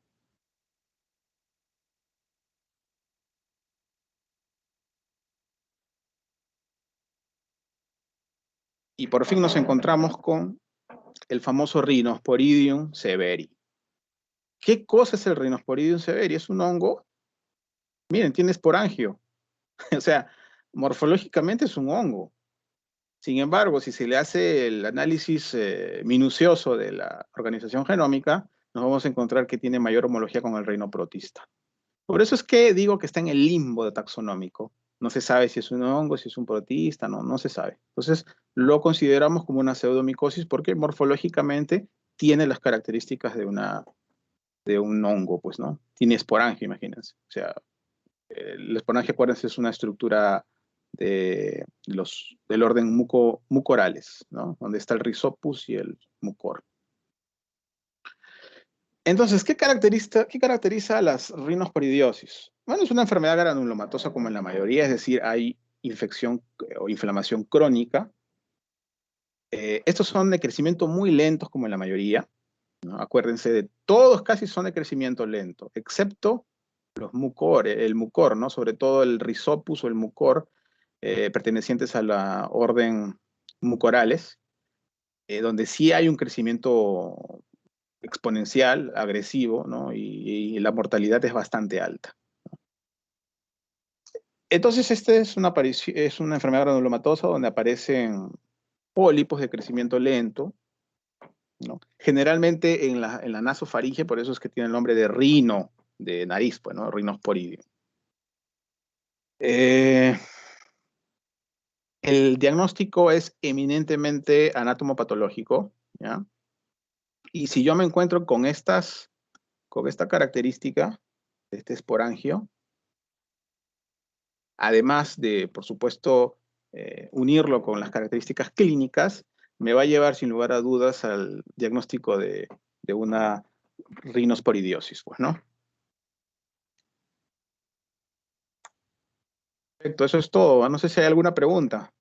Y por fin nos encontramos con el famoso Rhinosporidium severi. ¿Qué cosa es el Rhinosporidium severi? Es un hongo, miren, tiene esporangio. O sea, morfológicamente es un hongo. Sin embargo, si se le hace el análisis minucioso de la organización genómica, nos vamos a encontrar que tiene mayor homología con el reino protista. Por eso es que digo que está en el limbo taxonómico. No se sabe si es un hongo, si es un protista, no se sabe. Entonces, lo consideramos como una pseudomicosis porque morfológicamente tiene las características de un hongo, pues, ¿no? Tiene esporangio, imagínense. O sea, el esporangio, acuérdense, es una estructura del orden mucorales, ¿no? Donde está el rhizopus y el mucor. Entonces, ¿qué caracteriza a las rinosporidiosis? Bueno, es una enfermedad granulomatosa como en la mayoría, es decir, hay infección o inflamación crónica. Estos son de crecimiento muy lentos como en la mayoría, ¿no? Acuérdense de todos casi son de crecimiento lento, excepto los mucores, el mucor, ¿no? Sobre todo el rhizopus o el mucor, pertenecientes a la orden mucorales, donde sí hay un crecimiento exponencial, agresivo, ¿no? Y la mortalidad es bastante alta. Entonces, esta es una enfermedad granulomatosa donde aparecen pólipos de crecimiento lento, ¿no? Generalmente en la nasofaringe, por eso es que tiene el nombre de rino, de nariz, pues, ¿no? Rhinosporidium. El diagnóstico es eminentemente anatomopatológico, ¿ya? Y si yo me encuentro con esta característica, este esporangio, además de, por supuesto, unirlo con las características clínicas, me va a llevar sin lugar a dudas al diagnóstico de una rinosporidiosis, pues, ¿no? Perfecto, eso es todo. No sé si hay alguna pregunta.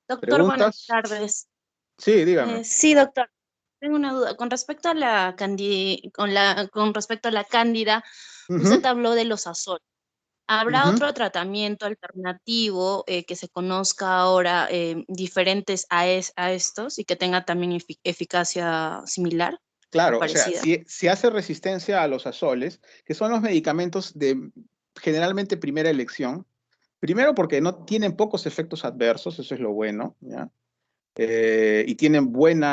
Doctor, buenas ¿Preguntas? tardes. Sí, dígame. Sí, doctor, tengo una duda. Con respecto a con respecto a la cándida, usted Ujú. habló de los azoles. ¿Habrá Ujú. otro tratamiento alternativo que se conozca ahora diferentes a estos y que tenga también eficacia similar o Claro, o sea, parecida? si hace resistencia a los azoles, que son los medicamentos de generalmente primera elección, primero porque no tienen pocos efectos adversos, eso es lo bueno, ¿ya? Y tienen buen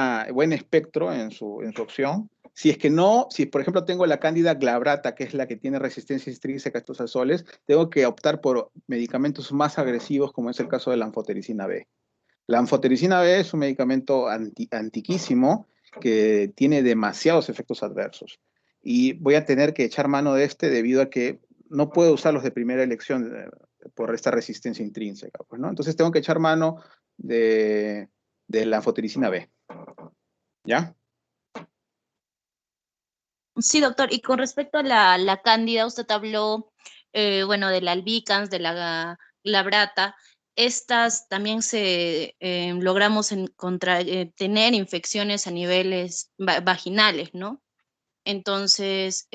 espectro en su opción. Si es que no, si por ejemplo tengo la cándida glabrata, que es la que tiene resistencia intrínseca a estos azoles, tengo que optar por medicamentos más agresivos, como es el caso de la anfotericina B. La anfotericina B es un medicamento antiquísimo que tiene demasiados efectos adversos. Y voy a tener que echar mano de este debido a que no puedo usarlos de primera elección por esta resistencia intrínseca, pues, ¿no? Entonces tengo que echar mano de, de la anfotericina B, ¿ya? Sí, doctor. Y con respecto a la cándida, usted habló, bueno, del albicans, de la glabrata. Estas también logramos tener infecciones a niveles vaginales, ¿no? Entonces,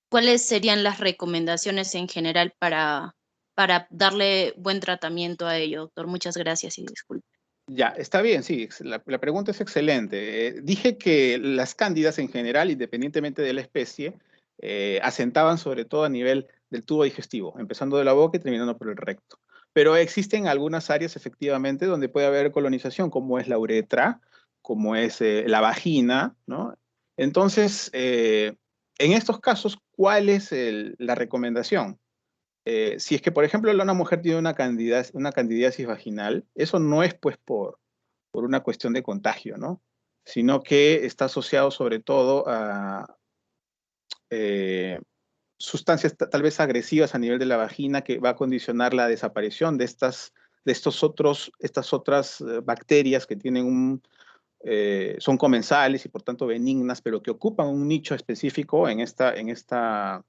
¿cuáles serían las recomendaciones en general para darle buen tratamiento a ello, doctor? Muchas gracias y disculpe. Ya, está bien, sí, la pregunta es excelente. Dije que las cándidas en general, independientemente de la especie, asentaban sobre todo a nivel del tubo digestivo, empezando de la boca y terminando por el recto. Pero existen algunas áreas efectivamente donde puede haber colonización, como es la uretra, como es la vagina, ¿no? Entonces, en estos casos, ¿cuál es la recomendación? Si es que, por ejemplo, una mujer tiene una candidiasis vaginal, eso no es pues por una cuestión de contagio, ¿no? Sino que está asociado sobre todo a eh, sustancias tal vez agresivas a nivel de la vagina que va a condicionar la desaparición de estas otras bacterias que tienen son comensales y por tanto benignas, pero que ocupan un nicho específico en esta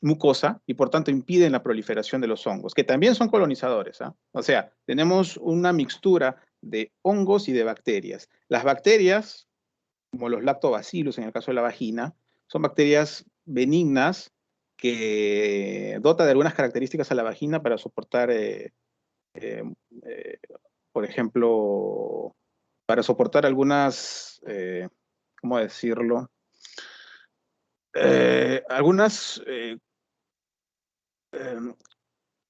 mucosa y por tanto impiden la proliferación de los hongos, que también son colonizadores, ¿ah? O sea, tenemos una mixtura de hongos y de bacterias. Las bacterias, como los lactobacillus en el caso de la vagina, son bacterias benignas que dota de algunas características a la vagina para soportar, eh, eh, por ejemplo, para soportar algunas, ¿cómo decirlo? Algunas eh,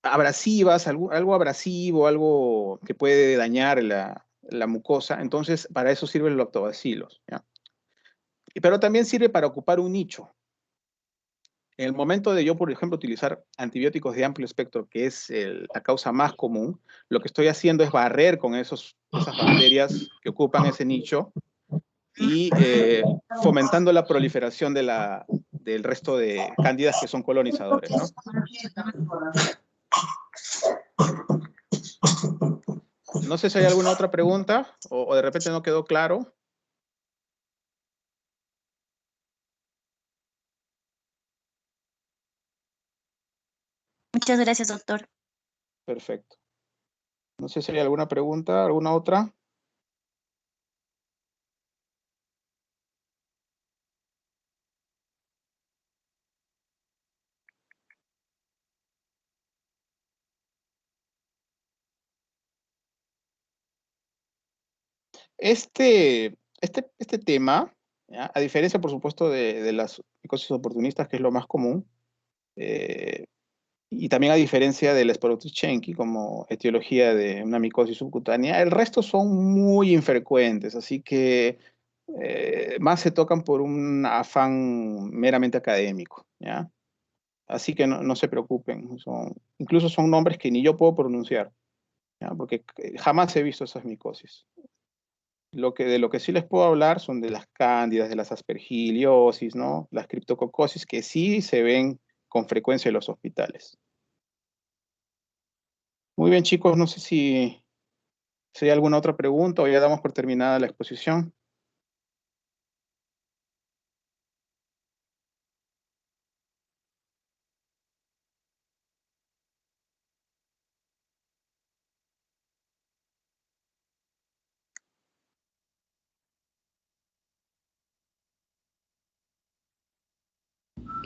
abrasivas, algo abrasivo, algo que puede dañar la mucosa. Entonces, para eso sirven los lactobacilos, ¿ya? Pero también sirve para ocupar un nicho. En el momento de yo, por ejemplo, utilizar antibióticos de amplio espectro, que es la causa más común, lo que estoy haciendo es barrer con esas bacterias que ocupan ese nicho y fomentando la proliferación del resto de cándidas que son colonizadores, ¿no? No sé si hay alguna otra pregunta o de repente no quedó claro. Muchas gracias, doctor. Perfecto. No sé si hay alguna pregunta, alguna otra. Este tema, ¿ya? A diferencia, por supuesto, de las micosis oportunistas, que es lo más común, eh, y también a diferencia del Sporotrichenki como etiología de una micosis subcutánea, el resto son muy infrecuentes, así que más se tocan por un afán meramente académico, ¿ya? Así que no se preocupen, incluso son nombres que ni yo puedo pronunciar, ¿ya? Porque jamás he visto esas micosis. De lo que sí les puedo hablar son de las cándidas, de las aspergiliosis, ¿no? Las criptococosis que sí se ven con frecuencia en los hospitales. Muy bien, chicos, no sé si hay alguna otra pregunta o ya damos por terminada la exposición.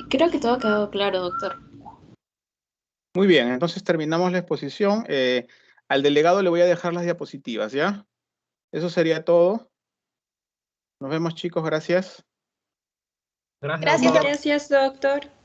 Creo que todo ha quedado claro, doctor. Muy bien, entonces terminamos la exposición. Al delegado le voy a dejar las diapositivas, ¿ya? Eso sería todo. Nos vemos, chicos, gracias. Gracias, Gracias, doctor. gracias, doctor.